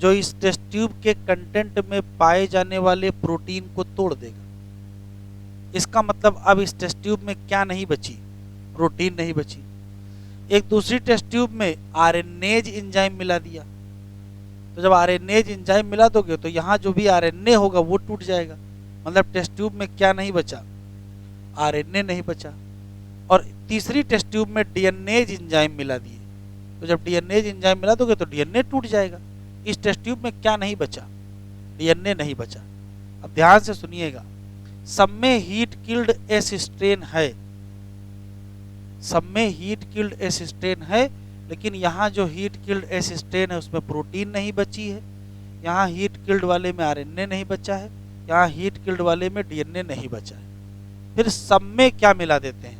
जो इस टेस्ट ट्यूब के कंटेंट में पाए जाने वाले प्रोटीन को तोड़ देगा। इसका मतलब अब इस टेस्ट ट्यूब में क्या नहीं बची, प्रोटीन नहीं बची। एक दूसरी टेस्ट ट्यूब में आरएनएज एंजाइम मिला दिया, तो जब आरएनएज एंजाइम मिला दोगे तो यहाँ जो भी आरएनए होगा वो टूट जाएगा, मतलब टेस्ट ट्यूब में क्या नहीं बचा, आरएनए नहीं बचा। और तीसरी टेस्ट ट्यूब में डीएनएज एंजाइम मिला दिए, तो जब डीएनएज एंजाइम मिला दोगे तो डीएनए टूट जाएगा। इस टेस्ट ट्यूब में क्या नहीं बचा, डीएनए नहीं बचा। अब ध्यान से सुनिएगा, सब में हीट किल्ड एस स्ट्रेन है, सब में हीट किल्ड एस स्ट्रेन है, लेकिन यहाँ जो हीट किल्ड एस स्ट्रेन है उसमें प्रोटीन नहीं बची है, यहाँ हीट किल्ड वाले में आरएनए नहीं बचा है, यहाँ हीट किल्ड वाले में डीएनए नहीं बचा है। फिर सब में क्या मिला देते हैं,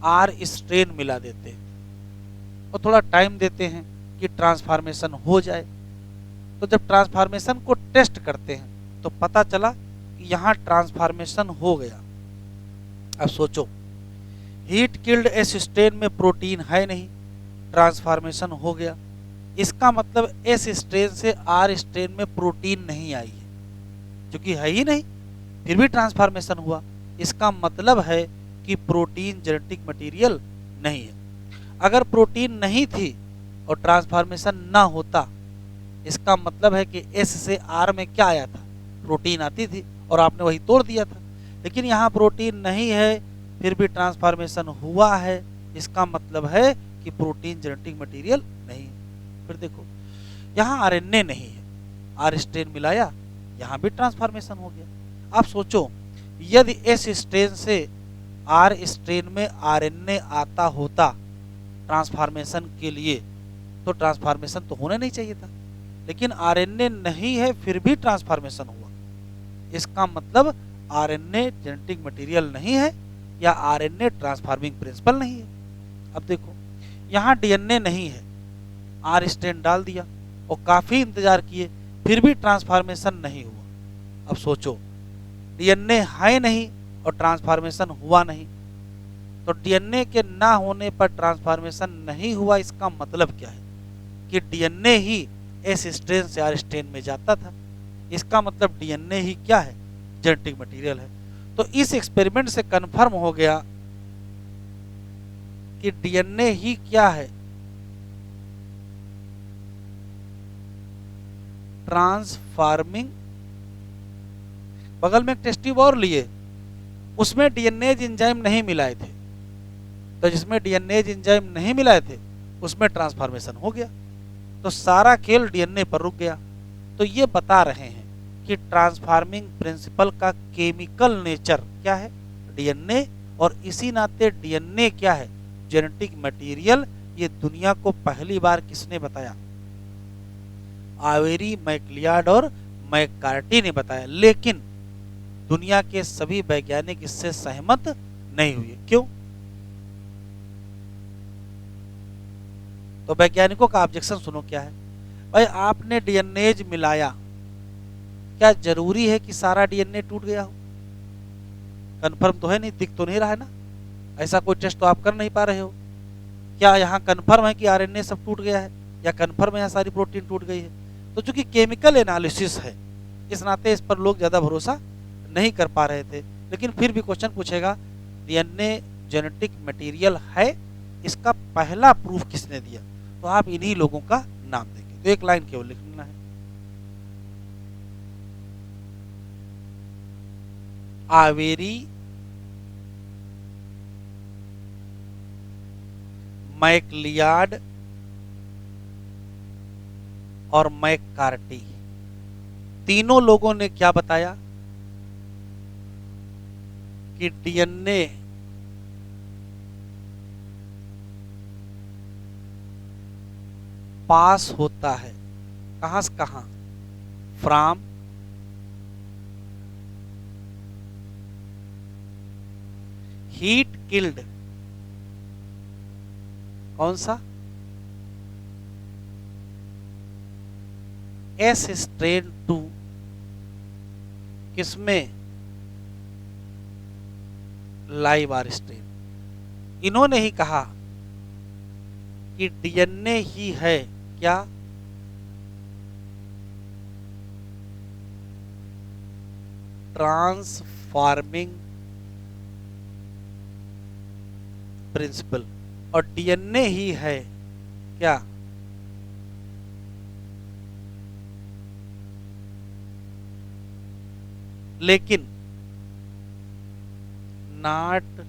आर स्ट्रेन मिला देते हैं और थोड़ा टाइम देते हैं कि ट्रांसफॉर्मेशन हो जाए। तो जब ट्रांसफॉर्मेशन को टेस्ट करते हैं तो पता चला कि यहाँ ट्रांसफॉर्मेशन हो गया। अब सोचो, हीट किल्ड एस स्ट्रेन में प्रोटीन है नहीं, ट्रांसफॉर्मेशन हो गया, इसका मतलब एस स्ट्रेन से आर स्ट्रेन में प्रोटीन नहीं आई है, क्योंकि है ही नहीं, फिर भी ट्रांसफॉर्मेशन हुआ। इसका मतलब है कि प्रोटीन जेनेटिक मटेरियल नहीं है। अगर प्रोटीन नहीं थी और ट्रांसफॉर्मेशन ना होता, इसका मतलब है कि एस से आर में क्या आया था, प्रोटीन आती थी और आपने वही तोड़ दिया था। लेकिन यहाँ प्रोटीन नहीं है फिर भी ट्रांसफॉर्मेशन हुआ है, इसका मतलब है कि प्रोटीन जेनेटिक मटेरियल नहीं है। फिर देखो, यहाँ आरएनए नहीं है, आर स्ट्रेन मिलाया, यहाँ भी ट्रांसफॉर्मेशन हो गया। आप सोचो, यदि एस स्ट्रेन से आर स्ट्रेन में आरएनए आता होता ट्रांसफॉर्मेशन के लिए, तो ट्रांसफॉर्मेशन तो होना नहीं चाहिए था, लेकिन आरएनए नहीं है फिर भी ट्रांसफॉर्मेशन हुआ। इसका मतलब आरएनए जेनेटिक मटेरियल नहीं है या आरएनए ट्रांसफॉर्मिंग प्रिंसिपल नहीं है। अब देखो, यहाँ डीएनए नहीं है, आर स्ट्रेन डाल दिया और काफी इंतजार किए फिर भी ट्रांसफॉर्मेशन नहीं हुआ। अब सोचो, डीएनए है नहीं और ट्रांसफॉर्मेशन हुआ नहीं, तो डीएनए के ना होने पर ट्रांसफॉर्मेशन नहीं हुआ, इसका मतलब क्या है कि डीएनए ही एस स्ट्रेन से आर स्ट्रेन में जाता था। इसका मतलब डीएनए ही क्या है, जेनेटिक मटेरियल है। तो इस एक्सपेरिमेंट से कंफर्म हो गया कि डीएनए ही क्या है, ट्रांसफॉर्मिंग। बगल में एक टेस्ट ट्यूब और लिए, उसमें डीएनएज एंजाइम नहीं मिलाए थे, तो जिसमें डीएनएज एंजाइम नहीं मिलाए थे उसमें ट्रांसफॉर्मेशन हो गया, तो सारा खेल डीएनए पर रुक गया। तो ये बता रहे हैं कि ट्रांसफॉर्मिंग प्रिंसिपल का केमिकल नेचर क्या है, डीएनए, और इसी नाते डीएनए क्या है, जेनेटिक मटेरियल। ये दुनिया को पहली बार किसने बताया, आवेरी, मैक्लियार्ड और मैककार्टी ने बताया। लेकिन दुनिया के सभी वैज्ञानिक इससे सहमत नहीं हुए। क्यों? तो वैज्ञानिकों का ऑब्जेक्शन सुनो क्या है। भाई आपने डीएनए मिलाया, क्या जरूरी है कि सारा डीएनए टूट गया हो? कंफर्म तो है नहीं, दिख तो नहीं रहा है ना, ऐसा कोई टेस्ट तो आप कर नहीं पा रहे हो। क्या यहाँ कंफर्म है कि आरएनए सब टूट गया है, या कंफर्म है यहाँ सारी प्रोटीन टूट गई है? तो चूंकि केमिकल एनालिसिस है, इस नाते इस पर लोग ज़्यादा भरोसा नहीं कर पा रहे थे। लेकिन फिर भी क्वेश्चन पूछेगा डीएनए जेनेटिक मटेरियल है, इसका पहला प्रूफ किसने दिया? तो आप इन्हीं लोगों का नाम देंगे, तो एक लाइन केवल लिखना है, आवेरी मैकलियाड और मैककार्टी, तीनों लोगों ने क्या बताया कि डीएनए पास होता है कहां से कहां, फ्रॉम हीट किल्ड, कौन सा, एस स्ट्रेन टू, किसमें, लाइव आर स्ट्रेन। इन्होंने ही कहा कि डीएनए ही है क्या, ट्रांसफॉर्मिंग प्रिंसिपल, और डीएनए ही है क्या, लेकिन नॉट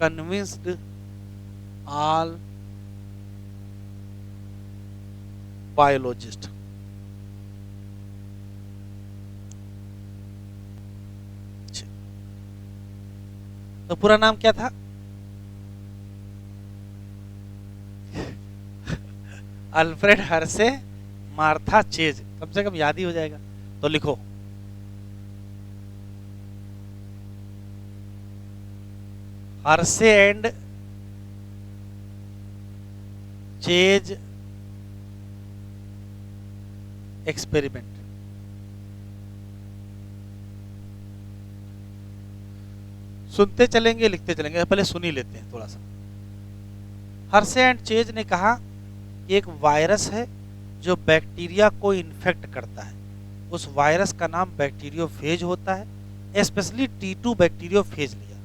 कन्विंस्ड ऑल बायोलॉजिस्ट। तो पूरा नाम क्या था? अल्फ्रेड हर्से मार्था चेज, कम से कम याद ही हो जाएगा। तो लिखो हर्से एंड चेज एक्सपेरिमेंट। सुनते चलेंगे लिखते चलेंगे, पहले सुन ही लेते हैं थोड़ा सा। हर्से एंड चेज ने कहा कि एक वायरस है जो बैक्टीरिया को इन्फेक्ट करता है, उस वायरस का नाम बैक्टीरियोफेज होता है, स्पेशली T2 बैक्टीरियोफेज लिया।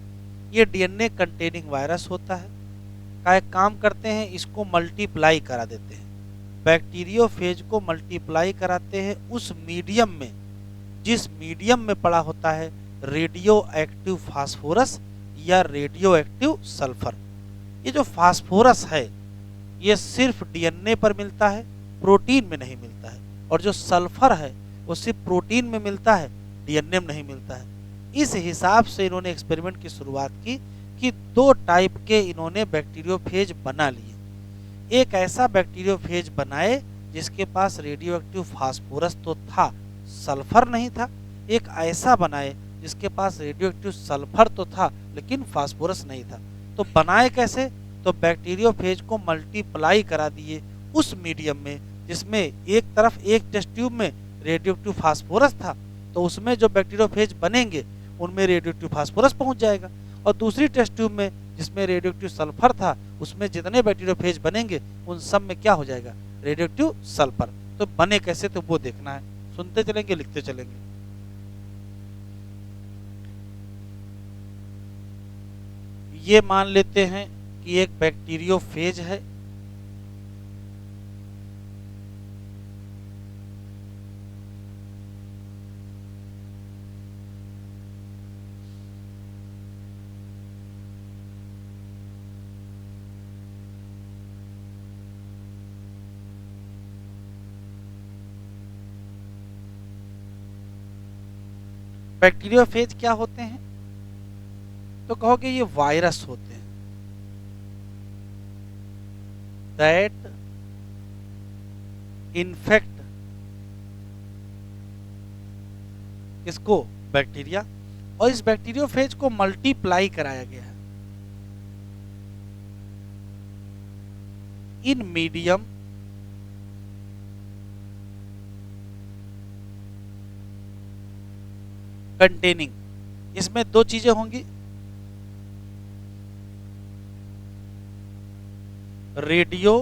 ये डीएनए कंटेनिंग वायरस होता है, का एक काम करते हैं, इसको मल्टीप्लाई करा देते हैं, बैक्टीरियोफेज को मल्टीप्लाई कराते हैं उस मीडियम में जिस मीडियम में पड़ा होता है रेडियो एक्टिव फास्फोरस या रेडियो एक्टिव सल्फर। ये जो फास्फोरस है ये सिर्फ डीएनए पर मिलता है, प्रोटीन में नहीं मिलता है, और जो सल्फर है वो सिर्फ प्रोटीन में मिलता है, डीएनए में नहीं मिलता है। इस हिसाब से इन्होंने एक्सपेरिमेंट की शुरुआत की कि दो टाइप के इन्होंने बैक्टीरियोफेज बना लिए। एक ऐसा बैक्टीरियोफेज बनाए जिसके पास रेडियो एक्टिव फास्फोरस तो था, सल्फर नहीं था। एक ऐसा बनाए जिसके पास रेडियो एक्टिव सल्फर तो था लेकिन फास्फोरस नहीं था। तो बनाए कैसे? तो बैक्टीरियोफेज को मल्टीप्लाई करा दिए उस मीडियम में जिसमें एक तरफ एक टेस्ट ट्यूब में रेडियो एक्टिव फास्फोरस था, तो उसमें जो बैक्टीरियोफेज बनेंगे उनमें रेडियो एक्टिव फास्फोरस पहुंच जाएगा, और दूसरी टेस्ट ट्यूब में जिसमें रेडियो एक्टिव सल्फर था उसमें जितने बैक्टीरियोफेज बनेंगे उन सब में क्या हो जाएगा, रेडियो एक्टिव सल्फर। तो बने कैसे, तो वो देखना है, सुनते चलेंगे लिखते चलेंगे। ये मान लेते हैं कि एक बैक्टीरियोफेज है, बैक्टीरियोफेज क्या होते हैं? तो कहोगे ये वायरस होते हैं दैट इन्फेक्ट किसको, बैक्टीरिया, और इस बैक्टीरियोफेज को मल्टीप्लाई कराया गया है। इन मीडियम कंटेनिंग, इसमें दो चीजें होंगी, रेडियो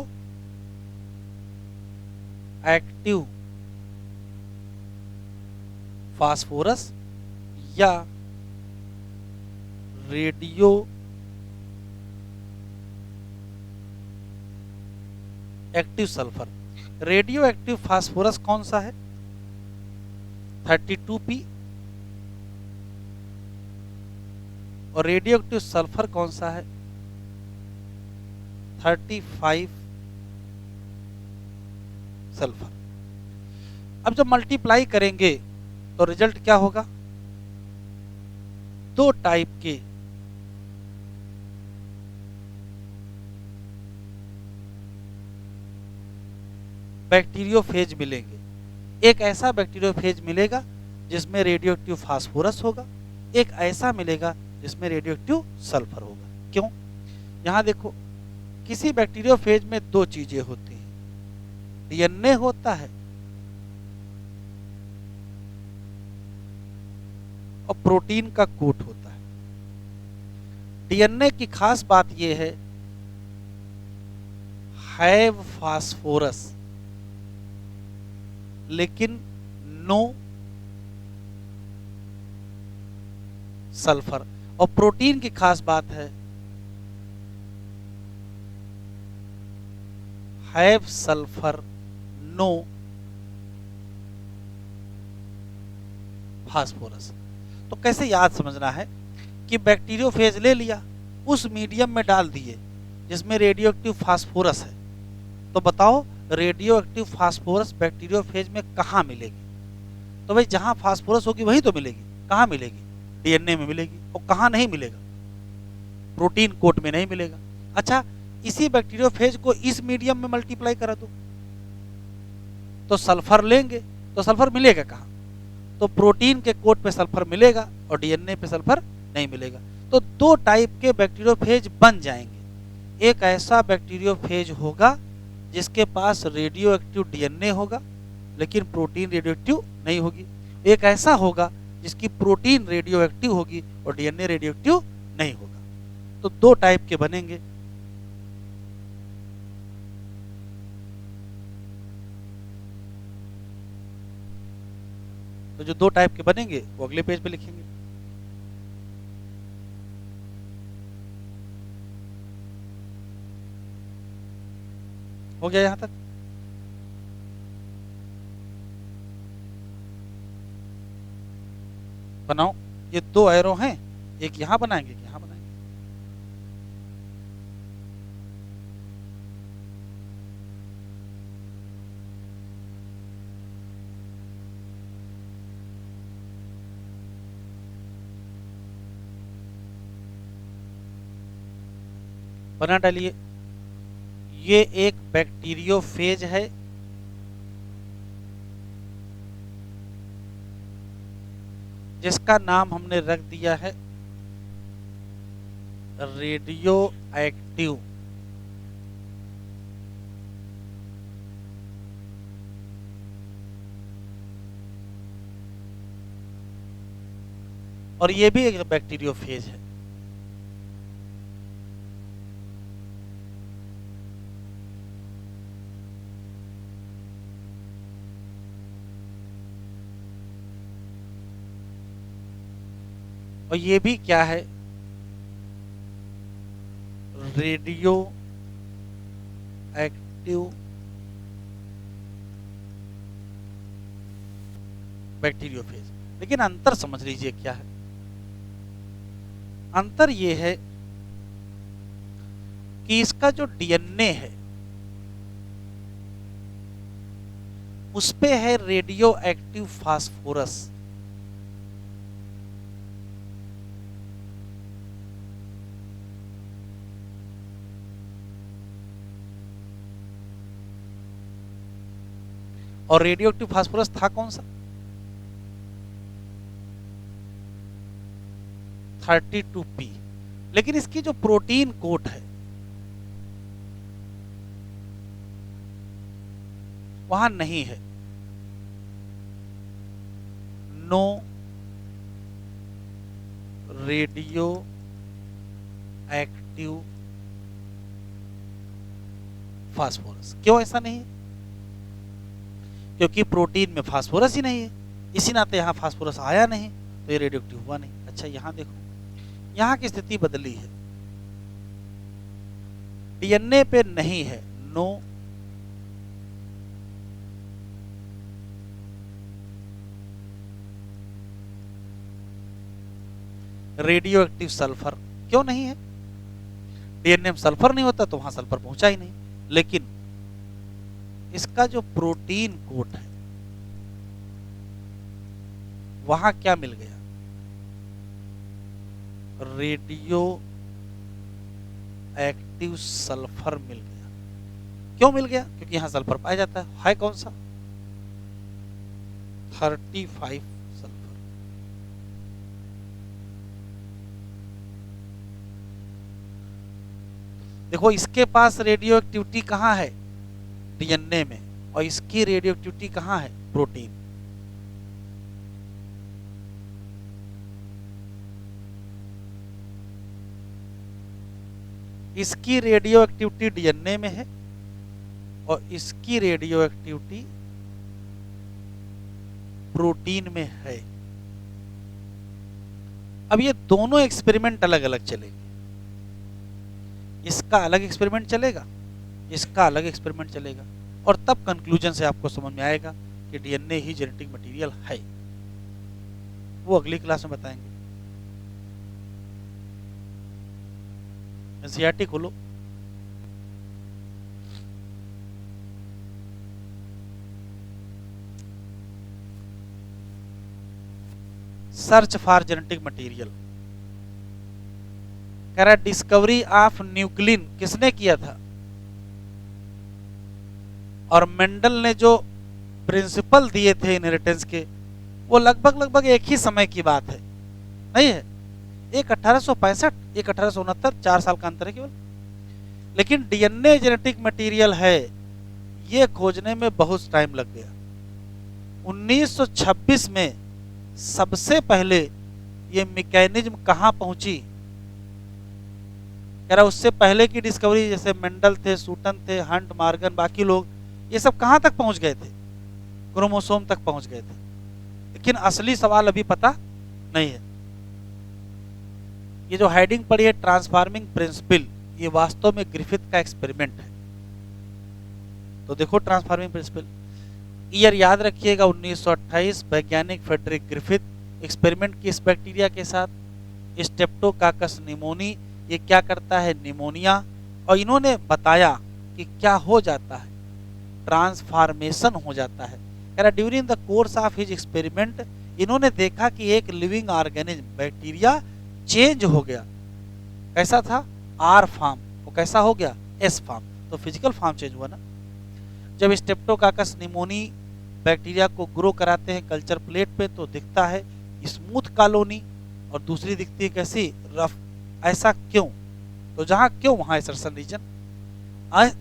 एक्टिव फास्फोरस या radio active sulphur. Radio active phosphorus कौन सा है? 32P। और रेडियो एक्टिव सल्फर कौन सा है? 35 सल्फर। अब जब मल्टीप्लाई करेंगे तो रिजल्ट क्या होगा? दो टाइप के बैक्टीरियोफेज मिलेंगे। एक ऐसा बैक्टीरियोफेज मिलेगा जिसमें रेडियोएक्टिव फास्फोरस होगा, एक ऐसा मिलेगा जिसमें रेडियोएक्टिव सल्फर होगा। क्यों? यहां देखो, किसी बैक्टीरियोफेज में दो चीजें होती हैं, डीएनए होता है और प्रोटीन का कोट होता है। डीएनए की खास बात यह है, हैव फास्फोरस लेकिन नो सल्फर। और प्रोटीन की खास बात है, हैव सल्फर नो फास्फोरस। तो कैसे याद समझना है कि बैक्टीरियोफेज ले लिया, उस मीडियम में डाल दिए जिसमें रेडियोएक्टिव फास्फोरस है, तो बताओ रेडियोएक्टिव फास्फोरस बैक्टीरियोफेज में कहाँ मिलेगी? तो भाई जहां फास्फोरस होगी वही तो मिलेगी। कहाँ मिलेगी? डीएनए में मिलेगी। और कहाँ नहीं मिलेगा? प्रोटीन कोट में नहीं मिलेगा। अच्छा, इसी बैक्टीरियोफेज को इस मीडियम में मल्टीप्लाई करा दो तो सल्फर लेंगे, तो सल्फर मिलेगा कहाँ? तो प्रोटीन के कोट पे सल्फर मिलेगा और डीएनए पे सल्फर नहीं मिलेगा। तो दो टाइप के बैक्टीरियोफेज बन जाएंगे। एक ऐसा बैक्टीरियोफेज होगा जिसके पास रेडियो एक्टिव डीएनए होगा लेकिन प्रोटीन रेडियो एक्टिव नहीं होगी। एक ऐसा होगा जिसकी प्रोटीन रेडियो एक्टिव होगी और डीएनए रेडियो एक्टिव नहीं होगा। तो दो टाइप के बनेंगे। तो जो दो टाइप के बनेंगे वो अगले पेज पे लिखेंगे। हो गया यहां तक? बनाओ। ये दो एरो हैं, एक यहां बनाएंगे, एक यहां बनाएंगे। बना डालिए। ये एक बैक्टीरियोफेज है, जिसका नाम हमने रख दिया है रेडियो एक्टिव। और ये भी एक बैक्टीरियोफेज है। और ये भी क्या है? Radio active bacteriophage. लेकिन अंतर समझ लीजिए क्या है। अंतर ये है कि इसका जो डीएनए है उस पे है रेडियो एक्टिव फास्फोरस, और रेडियो एक्टिव फास्फोरस था कौन सा? 32P। लेकिन इसकी जो प्रोटीन कोट है वहां नहीं है। No radioactive phosphorus. क्यों ऐसा नहीं है? क्योंकि प्रोटीन में फास्फोरस ही नहीं है, इसी नाते यहां फास्फोरस आया नहीं, तो ये रेडियो एक्टिव हुआ नहीं। अच्छा यहां देखो, यहां की स्थिति बदली है, डीएनए पे नहीं है, नो रेडियो एक्टिव सल्फर। क्यों नहीं है? डीएनए में सल्फर नहीं होता तो वहां सल्फर पहुंचा ही नहीं। लेकिन इसका जो प्रोटीन कोट है वहां क्या मिल गया? रेडियो एक्टिव सल्फर मिल गया। क्यों मिल गया? क्योंकि यहां सल्फर पाया जाता है कौन सा? 35 सल्फर। देखो इसके पास रेडियो एक्टिविटी कहां है? डीएनए में। और इसकी रेडियो एक्टिविटी कहां है? प्रोटीन। इसकी रेडियो एक्टिविटी डीएनए में है और इसकी रेडियो एक्टिविटी प्रोटीन में है। अब ये दोनों एक्सपेरिमेंट अलग अलग चलेंगे। इसका अलग एक्सपेरिमेंट चलेगा, इसका अलग एक्सपेरिमेंट चलेगा, और तब कंक्लूजन से आपको समझ में आएगा कि डीएनए ही जेनेटिक मटेरियल है। वो अगली क्लास में बताएंगे। एनसीईआरटी खोलो। Search for genetic material. कह रहा डिस्कवरी ऑफ न्यूक्लिन किसने किया था? और मेंडल ने जो प्रिंसिपल दिए थे इनहेरिटेंस के, वो लगभग एक ही समय की बात है, नहीं है? एक 1865, एक 1869, 4 साल का अंतर है केवल। लेकिन डीएनए जेनेटिक मटेरियल है, ये खोजने में बहुत टाइम लग गया। 1926 में सबसे पहले ये मैकेनिज्म कहां पहुंची? कह रहा उससे पहले की डिस्कवरी जैसे मेंडल थे, सूटन थे, हंट, मॉर्गन, बाकी लोग, ये सब कहां तक पहुंच गए थे? क्रोमोसोम तक पहुंच गए थे। लेकिन असली सवाल अभी पता नहीं है। ये जो हेडिंग पड़ी है ट्रांसफार्मिंग प्रिंसिपल, ये वास्तव में ग्रिफिथ का एक्सपेरिमेंट है। तो देखो ट्रांसफार्मिंग प्रिंसिपल, ईयर याद रखिएगा 1928। वैज्ञानिक फ्रेडरिक ग्रिफिथ एक्सपेरिमेंट की इस बैक्टीरिया के साथ स्टेप्टोकाकस निमोनी। ये क्या करता है? निमोनिया। और इन्होंने बताया कि क्या हो जाता है? ट्रांसफॉर्मेशन हो जाता है। कह रहा during the course of his experiment इन्होंने देखा कि एक लिविंग ऑर्गेनिज्म बैक्टीरिया चेंज हो गया। कैसा था? आर फॉर्म, वो कैसा हो गया? S form. तो फिजिकल फॉर्म चेंज हुआ ना। जब स्टेप्टोकाकस निमोनी बैक्टीरिया को ग्रो कराते हैं कल्चर प्लेट पे, तो दिखता है स्मूथ कॉलोनी, और दूसरी दिखती है कैसी? रफ। ऐसा क्यों? तो जहां क्यों वहां एसर्शन रीजन।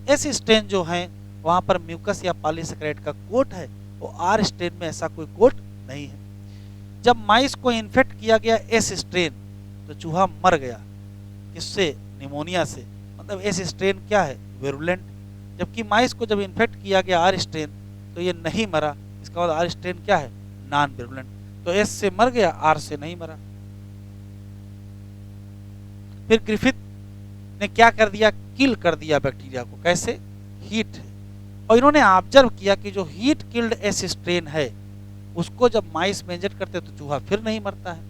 एस स्ट्रेन जो है वहां पर म्यूकस या पॉलीसेकेराइड का कोट है, वो आर स्ट्रेन में ऐसा कोई कोट नहीं है। जब माइस को इन्फेक्ट किया गया एस स्ट्रेन, तो चूहा मर गया। किससे? निमोनिया से। मतलब एस स्ट्रेन क्या है? विरुलेंट। जबकि माइस को जब इन्फेक्ट किया गया आर स्ट्रेन, तो ये नहीं मरा। इसका मतलब आर स्ट्रेन क्या है? Non virulent. तो एस से मर गया, आर से नहीं मरा। फिर ग्रिफिथ ने क्या कर दिया? किल कर दिया बैक्टीरिया को। कैसे? हीट। और इन्होंने ऑब्जर्व किया कि जो हीट किल्ड एस स्ट्रेन है, उसको जब माइस में इंजेक्ट करते तो चूहा फिर नहीं मरता है।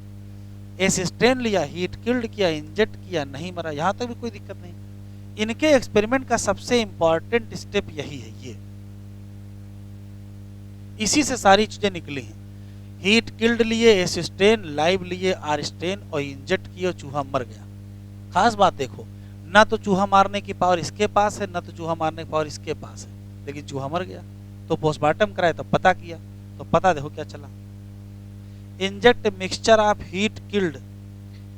एस स्ट्रेन लिया, हीट किल्ड किया, इंजेक्ट किया, नहीं मरा। यहां तक भी कोई दिक्कत नहीं। इनके एक्सपेरिमेंट का सबसे इंपॉर्टेंट स्टेप यही है। ये इसी से सारी चीजें निकली हैं। हीट किल्ड लिए एस स्ट्रेन, लाइव लिए आर स्ट्रेन, और इंजेक्ट किए और चूहा मर गया। खास बात देखो, ना तो चूहा मारने की पावर इसके पास है, ना तो चूहा मारने की पावर इसके पास है, लेकिन चूहा मर गया। तो पोस्टमार्टम कराए तब पता किया, तो पता देखो क्या चला। Inject mixture of heat killed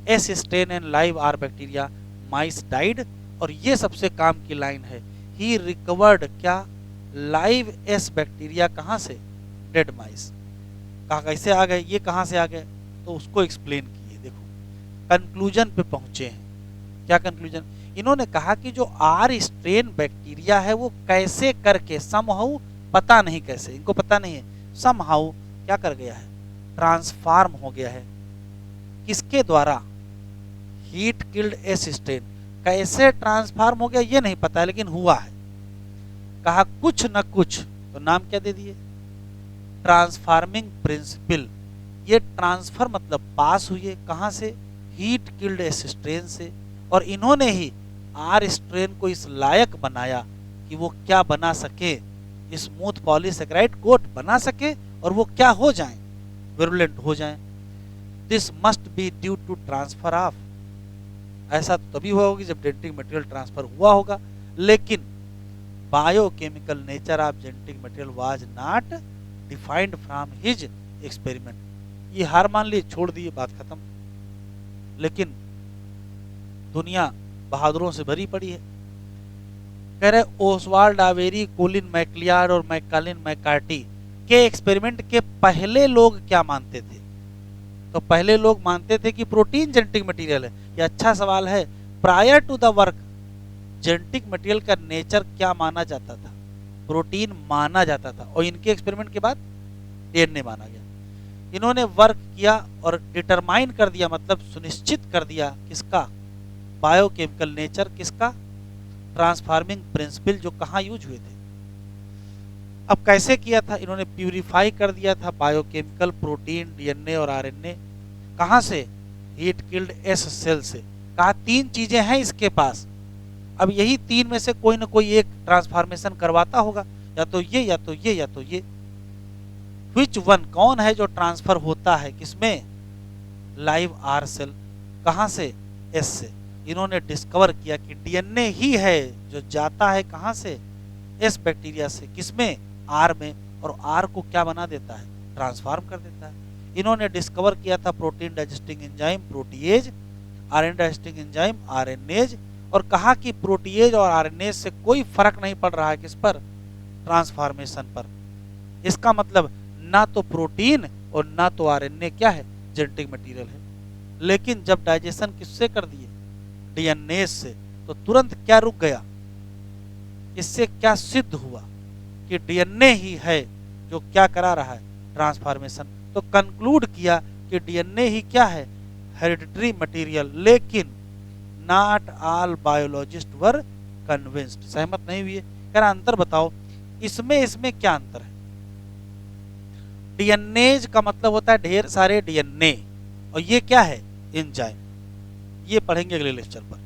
S strain and live R bacteria, mice died. और ये सबसे काम की लाइन है। ही रिकवर्ड क्या? लाइव एस बैक्टीरिया कहाँ से, डेड माइस। कहा कैसे आ गए, ये कहाँ से आ गए, तो उसको एक्सप्लेन किए। देखो कंक्लूजन पे पहुंचे हैं। क्या कंक्लूजन, इन्होंने कहा कि जो आर स्ट्रेन बैक्टीरिया है वो कैसे करके समहाउ, पता नहीं कैसे, इनको पता नहीं है, समहाउ क्या कर गया है, ट्रांसफॉर्म हो गया है। किसके द्वारा, हीट किल्ड एस स्ट्रेन। कैसे ट्रांसफॉर्म हो गया ये नहीं पता है, लेकिन हुआ है। कहा कुछ न कुछ, तो नाम क्या दे दिए, ट्रांसफार्मिंग प्रिंसिपल। ये ट्रांसफर मतलब पास हुए, कहां से, हीट किल्ड एस स्ट्रेन से, और इन्होंने ही आर स्ट्रेन को इस लायक बनाया कि वो क्या बना सके, स्मूथ पॉलीसेकेराइड कोट बना सके और वो क्या हो जाएं, विरुलेंट हो जाएं। This must be due to transfer of, ऐसा तभी हुआ होगा जब जेनेटिक मटेरियल ट्रांसफर हुआ होगा, लेकिन biochemical nature of genetic material was not defined from his experiment. ये हार मान लिए, छोड़ दिए, बात खत्म। लेकिन दुनिया बहादुरों से भरी पड़ी है। कह रहे ओसवाल्ड आवेरी, कोलिन मैक्लियार्ड और मैकालिन मैकार्टी के एक्सपेरिमेंट के पहले लोग क्या मानते थे, तो पहले लोग मानते थे कि प्रोटीन जेनेटिक मटेरियल है। ये अच्छा सवाल है। Prior to the work genetic material का नेचर क्या माना जाता था, प्रोटीन माना जाता था, और इनके एक्सपेरिमेंट के बाद डीएनए माना गया। इन्होंने वर्क किया और डिटरमाइन कर दिया, मतलब सुनिश्चित कर दिया, किसका, बायोकेमिकल नेचर, किसका, ट्रांसफार्मिंग प्रिंसिपल, जो कहाँ यूज हुए थे। अब कैसे किया था, इन्होंने प्यूरिफाई कर दिया था बायोकेमिकल प्रोटीन, डीएनए और आरएनए, कहाँ से, हीट किल्ड एस सेल से। कहा तीन चीजें हैं इसके पास, अब यही तीन में से कोई ना कोई एक ट्रांसफॉर्मेशन करवाता होगा, या तो ये या तो ये या तो ये। विच वन, कौन है जो ट्रांसफर होता है, किसमें, लाइव आर सेल, कहां से, एस से। इन्होंने डिस्कवर किया कि डीएनए ही है जो जाता है कहां से, एस बैक्टीरिया से, किसमें, आर में, और आर को क्या बना देता है, ट्रांसफॉर्म कर देता है। इन्होंने डिस्कवर किया था protein digesting enzyme protease, RNA digesting enzyme RNase, और कहा कि प्रोटीएज और आरएनएज से कोई फर्क नहीं पड़ रहा है, किस पर, ट्रांसफॉर्मेशन पर। इसका मतलब ना तो प्रोटीन और ना तो आरएनए क्या है, जेनेटिक मटेरियल है। लेकिन जब डाइजेशन किससे कर दिए, डीएनए से, तो तुरंत क्या रुक गया, इससे क्या सिद्ध हुआ कि डीएनए ही है जो क्या करा रहा है, ट्रांसफॉर्मेशन। तो कंक्लूड किया कि डीएनए ही क्या है, हेरिडिटरी मटेरियल। लेकिन not all biologist were convinced, सहमत नहीं हुए। कह रहा अंतर बताओ, इसमें क्या अंतर है। डीएनएज का मतलब होता है ढेर सारे डीएनए, और ये क्या है, एंजाइम। ये पढ़ेंगे अगले लेक्चर पर।